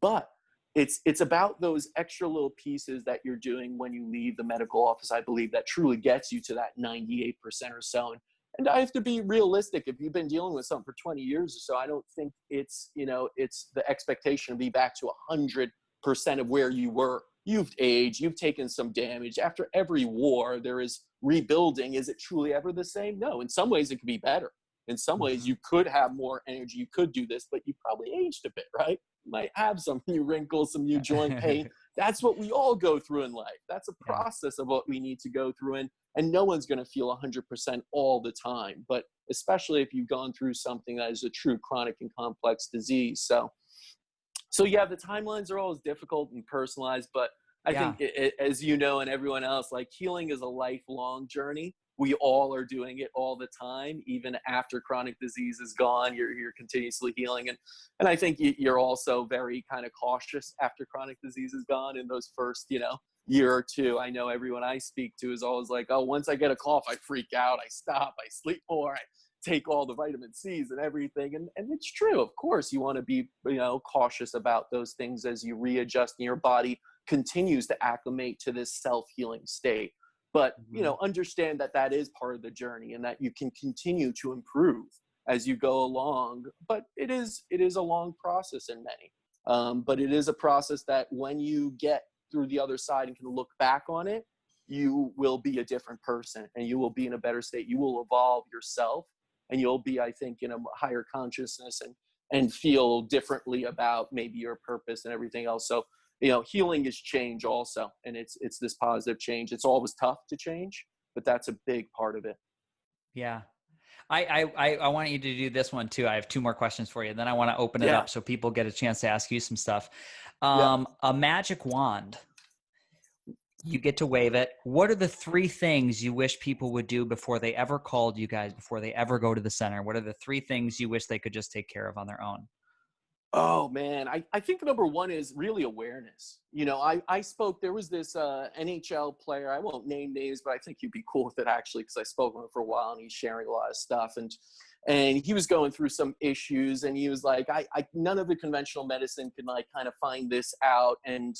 but it's about those extra little pieces that you're doing when you leave the medical office, I believe, that truly gets you to that 98% or so. And I have to be realistic. If you've been dealing with something for 20 years or so, I don't think it's the expectation to be back to 100% of where you were. You've aged, you've taken some damage. After every war, there is rebuilding. Is it truly ever the same? No. In some ways, it could be better. In some ways, you could have more energy. You could do this, but you probably aged a bit, right? You might have some new wrinkles, some new joint pain, That's what we all go through in life. That's a process of what we need to go through. And no one's going to feel 100% all the time, but especially if you've gone through something that is a true chronic and complex disease. So yeah, the timelines are always difficult and personalized, but I think as you know, and everyone else, like healing is a lifelong journey. We all are doing it all the time, even after chronic disease is gone, you're continuously healing. And I think you're also very kind of cautious after chronic disease is gone in those first, year or two. I know everyone I speak to is always like, oh, once I get a cough, I freak out, I stop, I sleep more, I take all the vitamin C's and everything. And it's true. Of course, you want to be, cautious about those things as you readjust and your body continues to acclimate to this self-healing state. But, understand that that is part of the journey and that you can continue to improve as you go along. But it is a long process in many. But it is a process that when you get through the other side and can look back on it, you will be a different person and you will be in a better state. You will evolve yourself and you'll be, I think, in a higher consciousness and feel differently about maybe your purpose and everything else. So, healing is change also. And it's this positive change. It's always tough to change, but that's a big part of it. Yeah. I want you to do this one too. I have 2 more questions for you. Then I want to open it up so people get a chance to ask you some stuff. A magic wand. You get to wave it. What are the 3 things you wish people would do before they ever called you guys, before they ever go to the center? What are the 3 things you wish they could just take care of on their own? Oh man, I think number 1 is really awareness. I spoke, there was this NHL player, I won't name names, but I think you'd be cool with it actually, because I spoke with him for a while and he's sharing a lot of stuff. And he was going through some issues and he was like, none of the conventional medicine can like kind of find this out. And,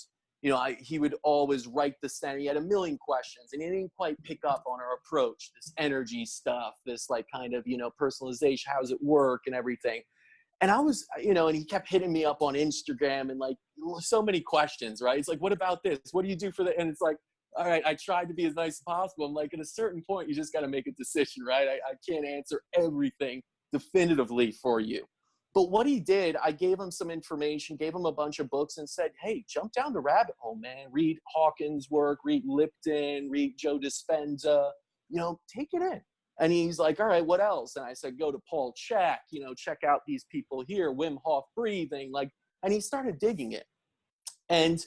he would always write the center. He had a million questions and he didn't quite pick up on our approach, this energy stuff, this like kind of, personalization, how does it work and everything. And I was, and he kept hitting me up on Instagram and like so many questions, right? It's like, what about this? What do you do for that? And it's like, all right, I tried to be as nice as possible. I'm like, at a certain point, you just got to make a decision, right? I can't answer everything definitively for you. But what he did, I gave him some information, gave him a bunch of books and said, hey, jump down the rabbit hole, man. Read Hawkins' work, read Lipton, read Joe Dispenza, take it in. And he's like, all right, what else? And I said, go to Paul Chek, check out these people here, Wim Hof breathing, and he started digging it. And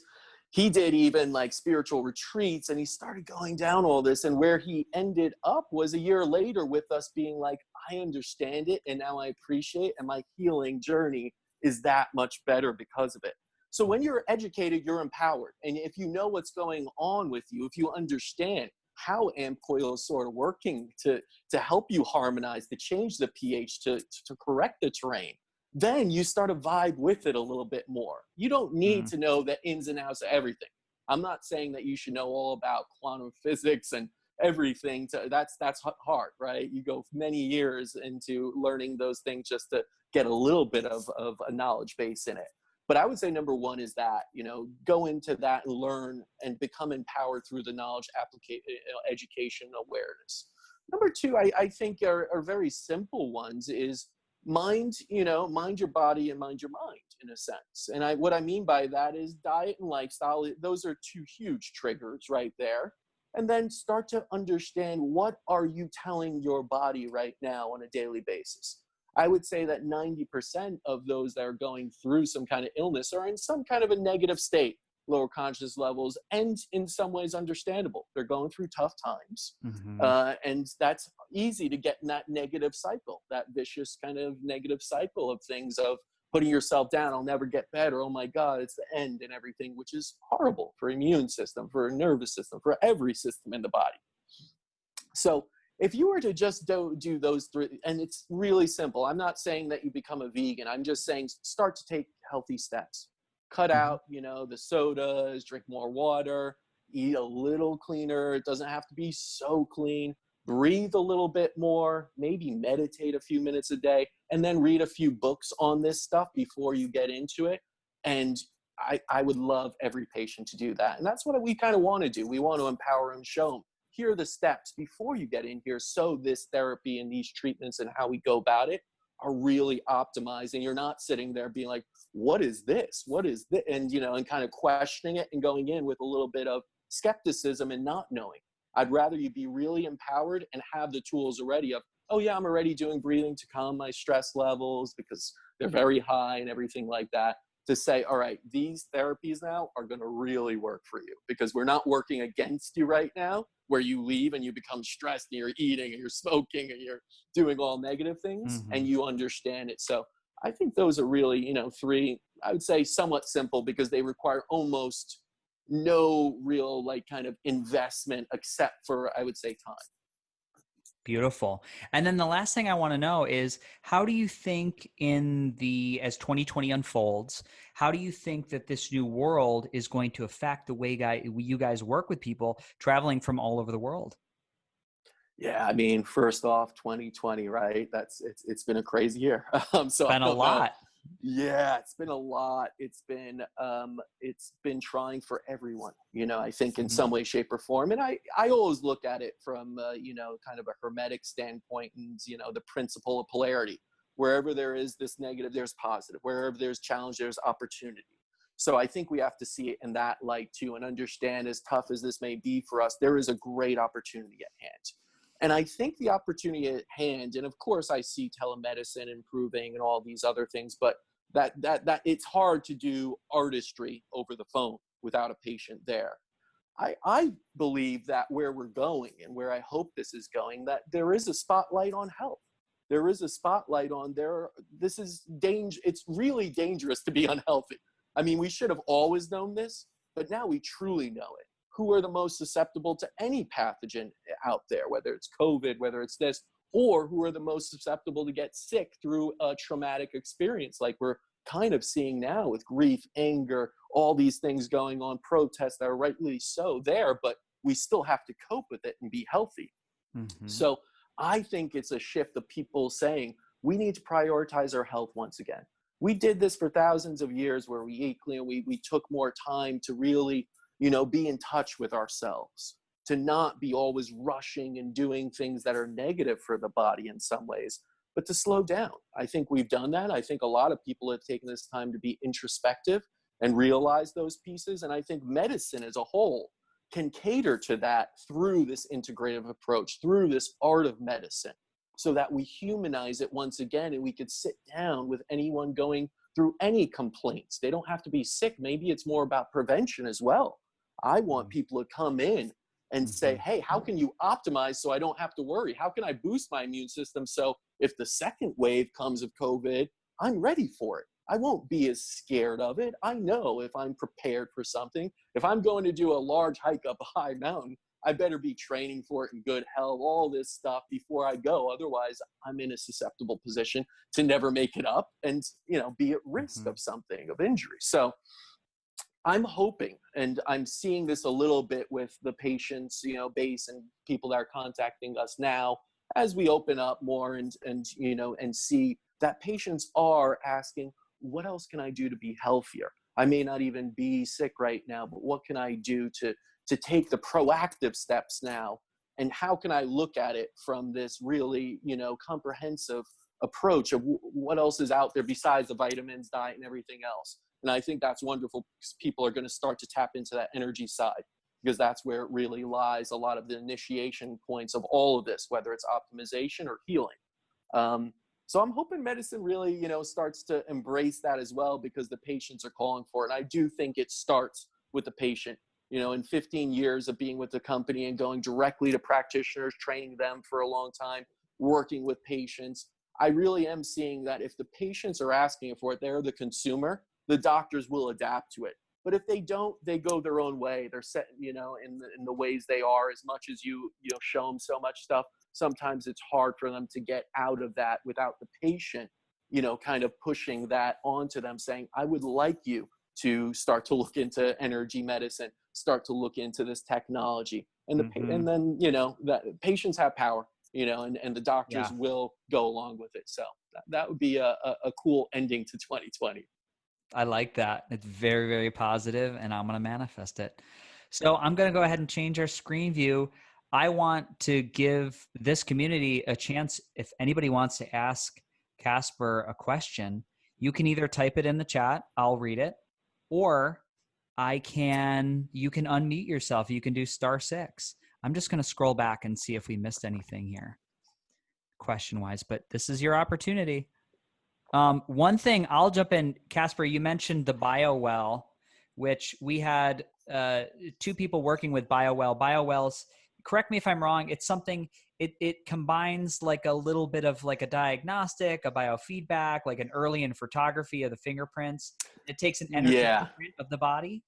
he did even like spiritual retreats and he started going down all this. And where he ended up was a year later with us being like, I understand it. And now I appreciate it. And my healing journey is that much better because of it. So when you're educated, you're empowered. And if you know what's going on with you, if you understand how AmpCoil is sort of working to help you harmonize, to change the pH, to correct the terrain, then you start to vibe with it a little bit more. You don't need to know the ins and outs of everything. I'm not saying that you should know all about quantum physics and everything. That's hard, right? You go many years into learning those things just to get a little bit of a knowledge base in it. But I would say number 1 is that, go into that and learn and become empowered through the knowledge, education, awareness. Number 2, I think are very simple ones is mind your body and mind your mind in a sense. And what I mean by that is diet and lifestyle. Those are 2 huge triggers right there. And then start to understand, what are you telling your body right now on a daily basis? I would say that 90% of those that are going through some kind of illness are in some kind of a negative state, lower conscious levels, and in some ways understandable. They're going through tough times. And that's easy to get in that negative cycle, that vicious kind of negative cycle of things of putting yourself down. I'll never get better. Oh my God, it's the end and everything, which is horrible for immune system, for a nervous system, for every system in the body. So if you were to just do those 3, and it's really simple. I'm not saying that you become a vegan. I'm just saying start to take healthy steps. Cut out, the sodas, drink more water, eat a little cleaner. It doesn't have to be so clean. Breathe a little bit more, maybe meditate a few minutes a day, and then read a few books on this stuff before you get into it. And I would love every patient to do that. And that's what we kind of want to do. We want to empower them, show them, here are the steps before you get in here. So this therapy and these treatments and how we go about it are really optimized. And you're not sitting there being like, what is this? What is this? And, and kind of questioning it and going in with a little bit of skepticism and not knowing. I'd rather you be really empowered and have the tools already of, oh yeah, I'm already doing breathing to calm my stress levels because they're very high and everything like that, to say, all right, these therapies now are going to really work for you because we're not working against you right now, where you leave and you become stressed and you're eating and you're smoking and you're doing all negative things, and you understand it. So I think those are really, three, I would say somewhat simple because they require almost no real kind of investment except for, I would say, time. Beautiful. And then the last thing I want to know is, how do you think as 2020 unfolds, how do you think that this new world is going to affect the way you guys work with people traveling from all over the world? Yeah, I mean, first off, 2020, right? It's been a crazy year. So Been a lot. Yeah, it's been a lot. It's been trying for everyone, I think in some way, shape, or form. And I always look at it from kind of a hermetic standpoint, and the principle of polarity. Wherever there is this negative, there's positive. Wherever there's challenge, there's opportunity. So I think we have to see it in that light too, and understand, as tough as this may be for us, there is a great opportunity at hand. And I think the opportunity at hand, and of course I see telemedicine improving and all these other things, but that it's hard to do artistry over the phone without a patient there. I believe that where we're going and where I hope this is going, that there is a spotlight on health. There is a spotlight on this is danger. It's really dangerous to be unhealthy. I mean, we should have always known this, but now we truly know it. Who are the most susceptible to any pathogen out there, whether it's COVID, whether it's this, or who are the most susceptible to get sick through a traumatic experience like we're kind of seeing now with grief, anger, all these things going on, protests that are rightly so there, but we still have to cope with it and be healthy. So I think it's a shift of people saying, we need to prioritize our health once again. We did this for thousands of years where we ate clean, we took more time to really be in touch with ourselves, to not be always rushing and doing things that are negative for the body in some ways, but to slow down. I think we've done that. I think a lot of people have taken this time to be introspective and realize those pieces. And I think medicine as a whole can cater to that through this integrative approach, through this art of medicine, so that we humanize it once again, and we could sit down with anyone going through any complaints. They don't have to be sick. Maybe it's more about prevention as well. I want people to come in and say, hey, how can you optimize so I don't have to worry? How can I boost my immune system so if the second wave comes of COVID, I'm ready for it? I won't be as scared of it. I know if I'm prepared for something, if I'm going to do a large hike up a high mountain, I better be training for it in good health, all this stuff before I go. Otherwise, I'm in a susceptible position to never make it up and, be at risk of something, of injury. So I'm hoping, and I'm seeing this a little bit with the patients, base and people that are contacting us now as we open up more and see that patients are asking, what else can I do to be healthier? I may not even be sick right now, but what can I do to take the proactive steps now? And how can I look at it from this really, comprehensive approach of what else is out there besides the vitamins, diet, and everything else? And I think that's wonderful because people are going to start to tap into that energy side, because that's where it really lies a lot of the initiation points of all of this, whether it's optimization or healing. So I'm hoping medicine really, starts to embrace that as well, because the patients are calling for it. And I do think it starts with the patient. In 15 years of being with the company and going directly to practitioners, training them for a long time, working with patients, I really am seeing that if the patients are asking for it, they're the consumer, the doctors will adapt to it. But if they don't, they go their own way. They're set, in the ways they are. As much as you show them so much stuff, sometimes it's hard for them to get out of that without the patient, kind of pushing that onto them, saying, I would like you to start to look into energy medicine, start to look into this technology. And and then, that patients have power, and the doctors will go along with it. So that would be a cool ending to 2020. I like that. It's very, very positive, and I'm going to manifest it. So I'm going to go ahead and change our screen view. I want to give this community a chance. If anybody wants to ask Casper a question, You can either type it in the chat, I'll read it, or you can unmute yourself. You can do *6. I'm just going to scroll back and see if we missed anything here question-wise, but this is your opportunity. One thing, I'll jump in. Casper, you mentioned the BioWell, which we had 2 people working with BioWell. BioWell's, correct me if I'm wrong, it's something, it combines like a little bit of like a diagnostic, a biofeedback, like an early in photography of the fingerprints. It takes an energy print of the body.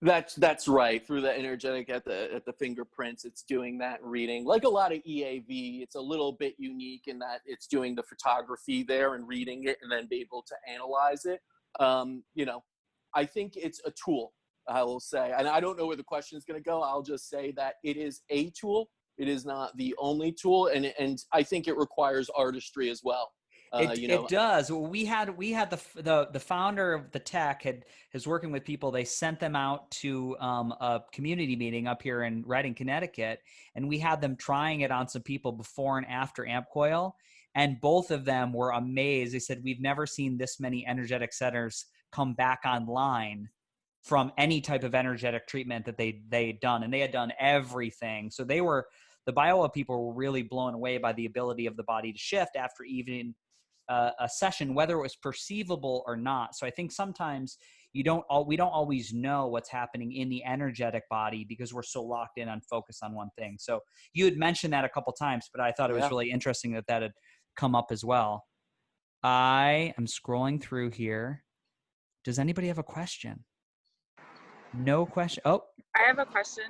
That's right. Through the energetic at the fingerprints, it's doing that reading. Like a lot of EAV, it's a little bit unique in that it's doing the photography there and reading it and then be able to analyze it. I think it's a tool, I will say. And I don't know where the question is going to go. I'll just say that it is a tool. It is not the only tool. And I think it requires artistry as well. It does. We had the founder of the tech is working with people. They sent them out to a community meeting up here in Reading, Connecticut, and we had them trying it on some people before and after AmpCoil, and both of them were amazed. They said, we've never seen this many energetic centers come back online from any type of energetic treatment that they'd done, and they had done everything. So the BioWell people were really blown away by the ability of the body to shift after even a session, whether it was perceivable or not. So I think sometimes we don't always know what's happening in the energetic body because we're so locked in on focus on one thing. So you had mentioned that a couple times, but I thought it was really interesting that had come up as well. I am scrolling through here. Does anybody have a question? No question. Oh, I have a question.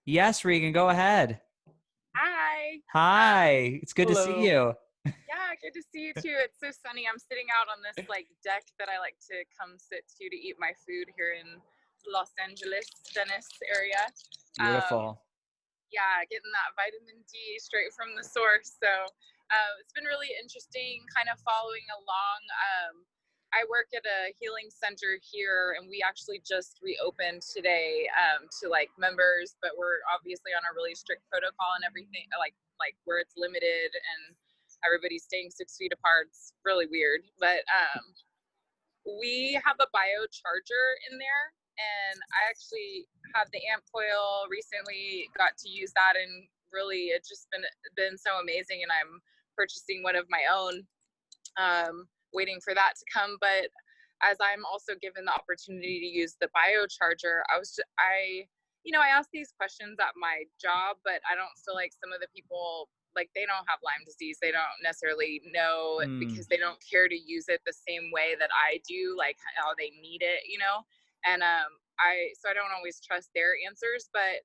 Yes, Regan, go ahead. Hi. It's good to see you. Yeah, good to see you too. It's so sunny. I'm sitting out on this like deck that I like to come sit to eat my food here in Los Angeles, Venice area. Beautiful. Yeah, getting that vitamin D straight from the source. So it's been really interesting kind of following along. I work at a healing center here, and we actually just reopened today to like members, but we're obviously on a really strict protocol and everything, like where it's limited and everybody's staying 6 feet apart. It's really weird, but we have a biocharger in there, and I actually have the AmpCoil. Recently got to use that, and really it's just been so amazing, and I'm purchasing one of my own, waiting for that to come. But as I'm also given the opportunity to use the biocharger, I ask these questions at my job, but I don't feel like some of the people, like, they don't have Lyme disease. They don't necessarily know because they don't care to use it the same way that I do, like how they need it, and I don't always trust their answers. But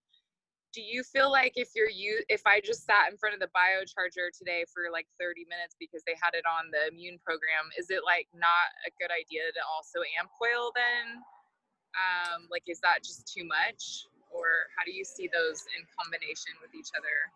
do you feel like if I just sat in front of the biocharger today for like 30 minutes because they had it on the immune program, is it like not a good idea to also AmpCoil then? Like, is that just too much, or how do you see those in combination with each other?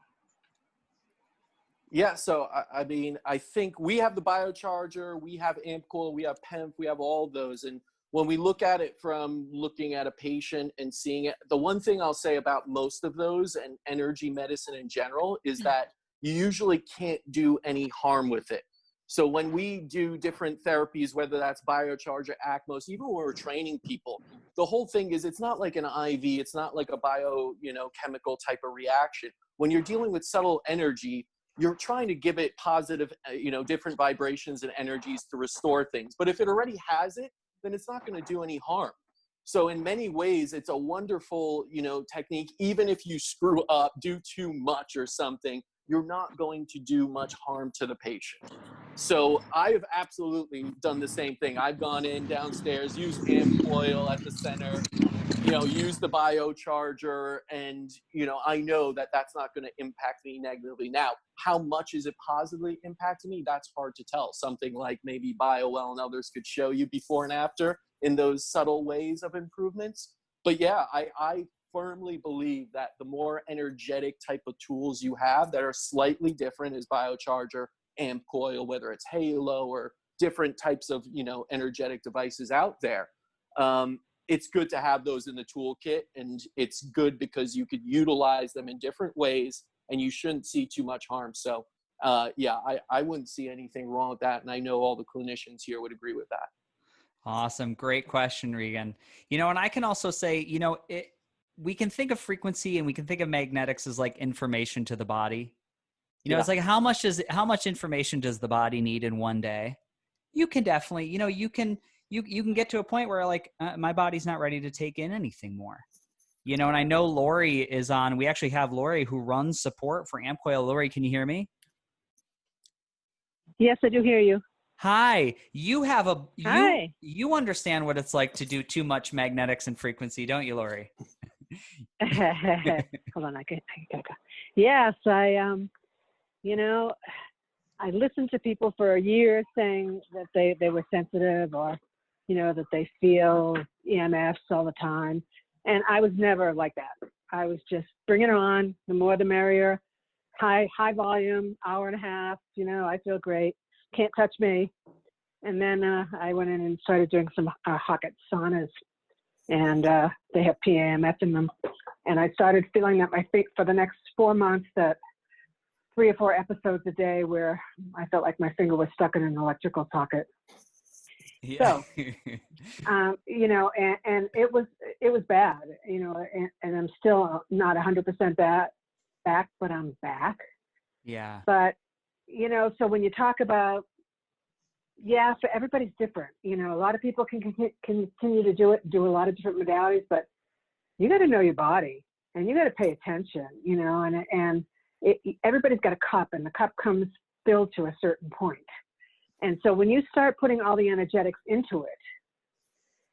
Yeah, so I mean, I think we have the biocharger, we have AmpCoil, we have PEMF, we have all those. And when we look at it from looking at a patient and seeing it, the one thing I'll say about most of those and energy medicine in general is that you usually can't do any harm with it. So when we do different therapies, whether that's biocharger, ACMOS, even when we're training people, the whole thing is it's not like an IV, it's not like a chemical type of reaction. When you're dealing with subtle energy, you're trying to give it positive, different vibrations and energies to restore things. But if it already has it, then it's not going to do any harm. So in many ways, it's a wonderful, technique. Even if you screw up, do too much or something, you're not going to do much harm to the patient. So I've absolutely done the same thing. I've gone in downstairs, used AmpCoil at the center, use the biocharger, and I know that that's not going to impact me negatively. Now, how much is it positively impacting me? That's hard to tell. Something like maybe BioWell and others could show you before and after in those subtle ways of improvements. But yeah, I firmly believe that the more energetic type of tools you have that are slightly different as biocharger, AmpCoil, whether it's Halo or different types of energetic devices out there, it's good to have those in the toolkit, and it's good because you could utilize them in different ways and you shouldn't see too much harm. So yeah, I wouldn't see anything wrong with that. And I know all the clinicians here would agree with that. Awesome. Great question, Regan. And I can also say, we can think of frequency and we can think of magnetics as like information to the body. It's like, how much information does the body need in one day? You can definitely, you can get to a point where like, my body's not ready to take in anything more. And I know Lori is on, we actually have Lori who runs support for AmpCoil. Lori, can you hear me? Yes, I do hear you. Hi, you have Hi. You understand what it's like to do too much magnetics and frequency, don't you, Lori? Hold on, I gotta go. Yes, I listened to people for a year saying that they were sensitive, or, that they feel EMFs all the time. And I was never like that. I was just bring it on, the more the merrier, high volume, hour and a half, I feel great. Can't touch me. And then I went in and started doing some Hocket saunas, and they have PAMF in them. And I started feeling that my feet for the next 4 months, that 3 or 4 episodes a day where I felt like my finger was stuck in an electrical socket. Yeah. So, and it was bad, and I'm still not 100% back, but I'm back. Yeah. But, so when you talk about, so everybody's different. A lot of people can continue to do a lot of different modalities, but you got to know your body and you got to pay attention, and everybody's got a cup, and the cup comes filled to a certain point. And so when you start putting all the energetics into it,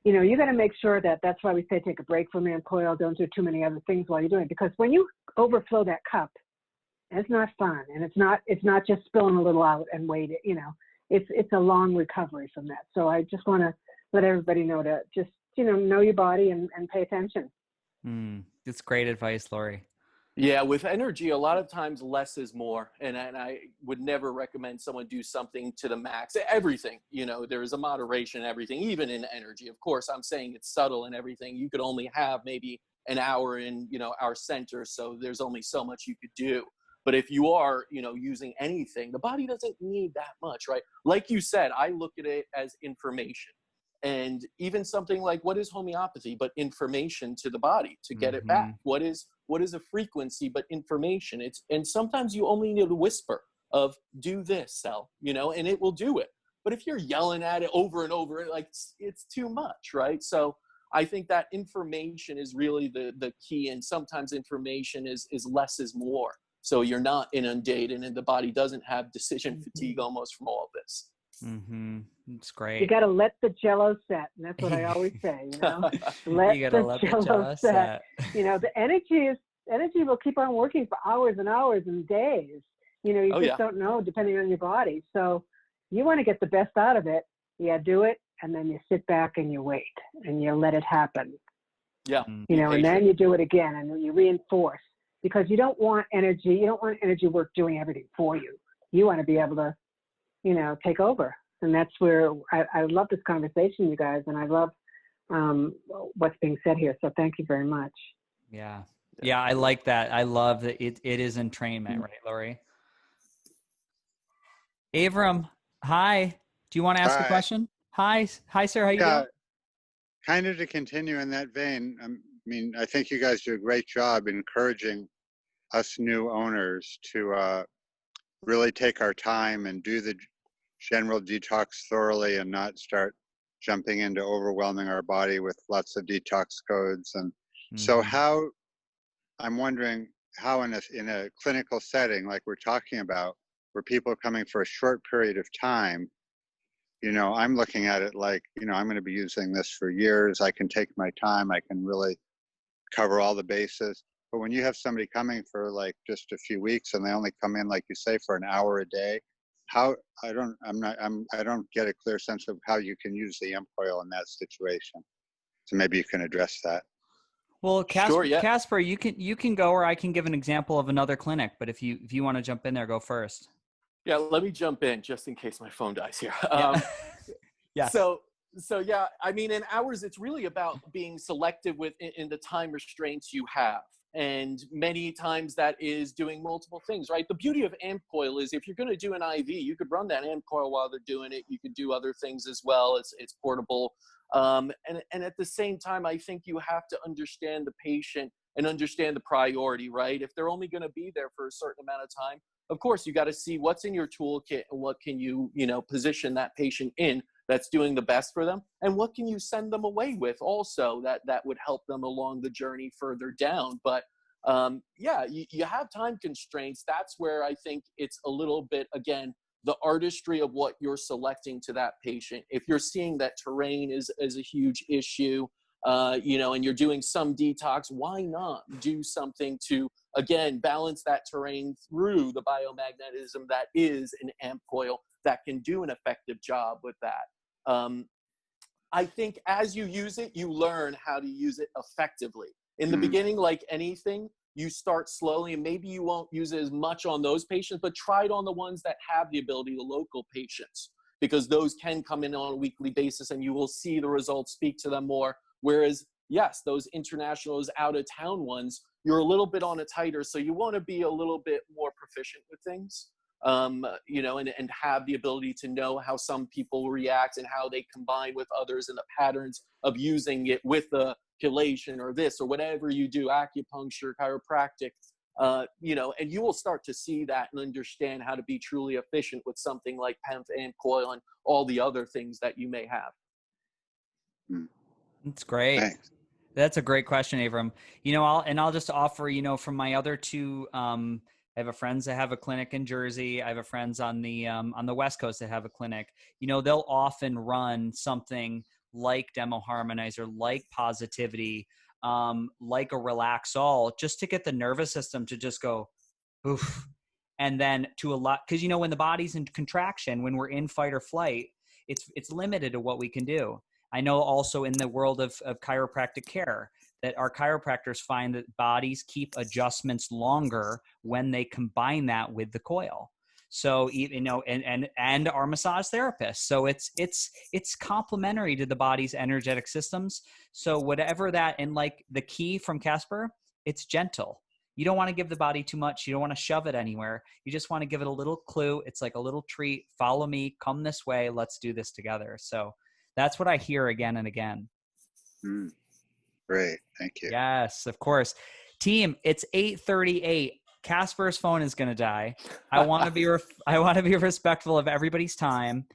you got to make sure that's why we say take a break from AmpCoil, don't do too many other things while you're doing it, because when you overflow that cup, it's not fun, and it's not just spilling a little out and wait. It's a long recovery from that. So I just want to let everybody know to just know your body and pay attention. That's great advice, Lori. Yeah, with energy, a lot of times less is more. And I would never recommend someone do something to the max. Everything, there is a moderation in everything, even in energy. Of course, I'm saying it's subtle and everything. You could only have maybe an hour in, our center. So there's only so much you could do. But if you are, using anything, the body doesn't need that much, right? Like you said, I look at it as information. And even something like, what is homeopathy but information to the body to get it back? What is a frequency but information? And sometimes you only need a whisper of do this, cell, and it will do it. But if you're yelling at it over and over, like it's too much, right? So I think that information is really the key. And sometimes information is less is more. So you're not inundated and the body doesn't have decision fatigue almost from all of this. It's great. You got to let the jello set, and that's what I always say. Let the jello set. The energy will keep on working for hours and hours and days. You just don't know, depending on your body. So you want to get the best out of it. Yeah, do it, and then you sit back and you wait and you let it happen. Yeah. And then you do it again, and you reinforce, because you don't want energy work doing everything for you. You want to be able to take over. And that's where I love this conversation, you guys, and I love what's being said here. So thank you very much. Yeah. Yeah, I like that. I love that it is entrainment, right, Lori? Avram, hi. Do you want to ask a question? Hi, sir. How you doing? Kind of to continue in that vein, I think you guys do a great job encouraging us new owners to really take our time and do the general detox thoroughly and not start jumping into overwhelming our body with lots of detox codes. And so I'm wondering how in a clinical setting like we're talking about, where people are coming for a short period of time, I'm looking at it like, I'm going to be using this for years. I can take my time. I can really cover all the bases. But when you have somebody coming for like just a few weeks and they only come in, like you say, for an hour a day, I don't get a clear sense of how you can use the AmpCoil in that situation. So maybe you can address that. Well, Casper, Sure, yeah. Casper, you can go, or I can give an example of another clinic. But if you want to jump in there, go first. Yeah, let me jump in just in case my phone dies here. Yeah. So yeah, in ours, it's really about being selective in the time restraints you have. And many times that is doing multiple things, right? The beauty of AmpCoil is if you're going to do an IV, you could run that AmpCoil while they're doing it. You could do other things as well. It's portable. And at the same time, I think you have to understand the patient and understand the priority, right? If they're only going to be there for a certain amount of time, of course, you got to see what's in your toolkit and what can you, position that patient in that's doing the best for them, and what can you send them away with also that would help them along the journey further down. But you have time constraints. That's where I think it's a little bit, again, the artistry of what you're selecting to that patient. If you're seeing that terrain is a huge issue, and you're doing some detox, why not do something to, again, balance that terrain through the biomagnetism that is an AmpCoil that can do an effective job with that. I think as you use it, you learn how to use it effectively. In the beginning, like anything, you start slowly, and maybe you won't use it as much on those patients, but try it on the ones that have the ability, the local patients, because those can come in on a weekly basis and you will see the results speak to them more. Whereas, yes, those international, those out-of-town ones, you're a little bit on a tighter, so you want to be a little bit more proficient with things, and have the ability to know how some people react and how they combine with others and the patterns of using it with the chelation or this or whatever you do, acupuncture, chiropractic, and you will start to see that and understand how to be truly efficient with something like PEMF and coil and all the other things that you may have. That's great. Thanks. That's a great question, Avram. I'll just offer, from my other two, I have a friends that have a clinic in Jersey. I have a friends on the West Coast that have a clinic. They'll often run something like Demo Harmonizer, like Positivity, like a Relaxol, just to get the nervous system to just go, oof. And then to a lot, because when the body's in contraction, when we're in fight or flight, it's limited to what we can do. I know also in the world of chiropractic care that our chiropractors find that bodies keep adjustments longer when they combine that with the coil. So, and our massage therapists. So it's complementary to the body's energetic systems. So whatever that, and like the key from Casper, it's gentle. You don't want to give the body too much. You don't want to shove it anywhere. You just want to give it a little clue. It's like a little treat. Follow me, come this way. Let's do this together. So that's what I hear again and again. Great. Thank you. Yes, of course. Team, it's 8:38. Casper's phone is going to die. I want to be respectful of everybody's time.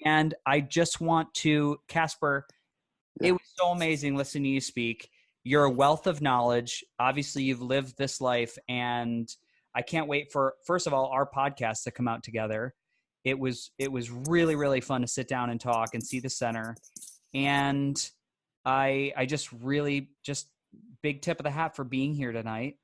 And I just want to, Casper, It was so amazing listening to you speak. You're a wealth of knowledge. Obviously, you've lived this life, and I can't wait for, first of all, our podcast to come out together. It was really, really fun to sit down and talk and see the center. And I just really big tip of the hat for being here tonight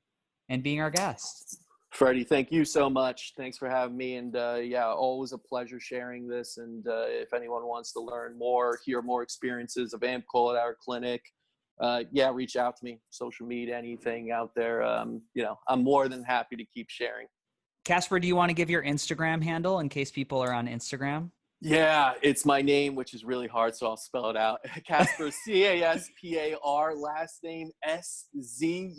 and being our guest. Freddie, thank you so much. Thanks for having me. And always a pleasure sharing this. And if anyone wants to learn more, hear more experiences of AmpCoil at our clinic, reach out to me, social media, anything out there. I'm more than happy to keep sharing. Casper, do you want to give your Instagram handle in case people are on Instagram? Yeah, it's my name, which is really hard, so I'll spell it out. Caspar, Caspar, last name Szulc.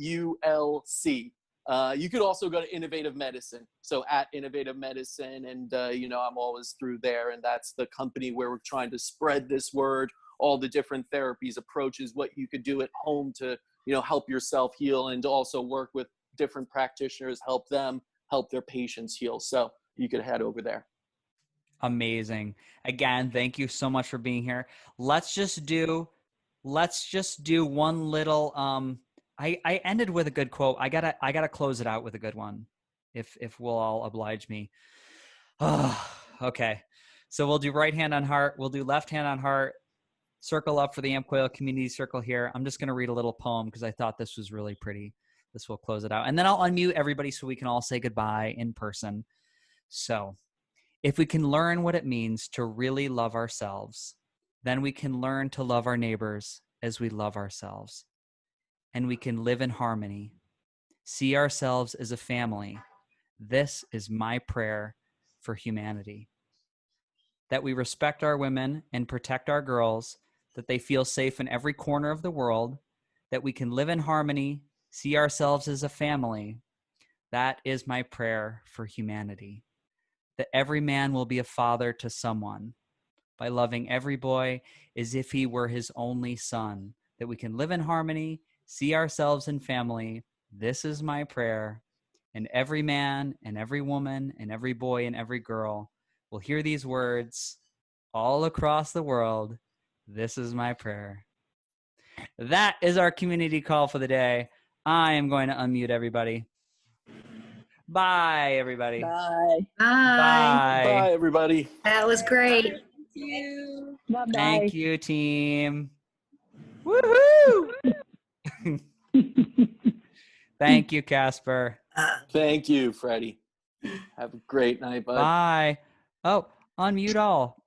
You could also go to Innovative Medicine. So at Innovative Medicine, and I'm always through there, and that's the company where we're trying to spread this word, all the different therapies, approaches, what you could do at home to, help yourself heal, and also work with different practitioners, help them help their patients heal. So you could head over there. Amazing. Again, thank you so much for being here. Let's just do one little, I ended with a good quote. I gotta close it out with a good one. If we'll all oblige me. Okay. So we'll do right hand on heart. We'll do left hand on heart. Circle up for the AmpCoil community circle here. I'm just going to read a little poem because I thought this was really pretty. This will close it out. And then I'll unmute everybody so we can all say goodbye in person. So if we can learn what it means to really love ourselves, then we can learn to love our neighbors as we love ourselves. And we can live in harmony, see ourselves as a family. This is my prayer for humanity. That we respect our women and protect our girls, that they feel safe in every corner of the world, that we can live in harmony, see ourselves as a family. That is my prayer for humanity. That every man will be a father to someone by loving every boy as if he were his only son. That we can live in harmony, see ourselves in family. This is my prayer. And every man and every woman and every boy and every girl will hear these words all across the world. This is my prayer. That is our community call for the day. I am going to unmute everybody. Bye, everybody. Bye. Bye. Bye, everybody. That was great. Thank you. Bye-bye. Thank you, team. Woohoo! Thank you, Casper. Thank you, Freddie. Have a great night, bud. Bye. Oh, unmute all.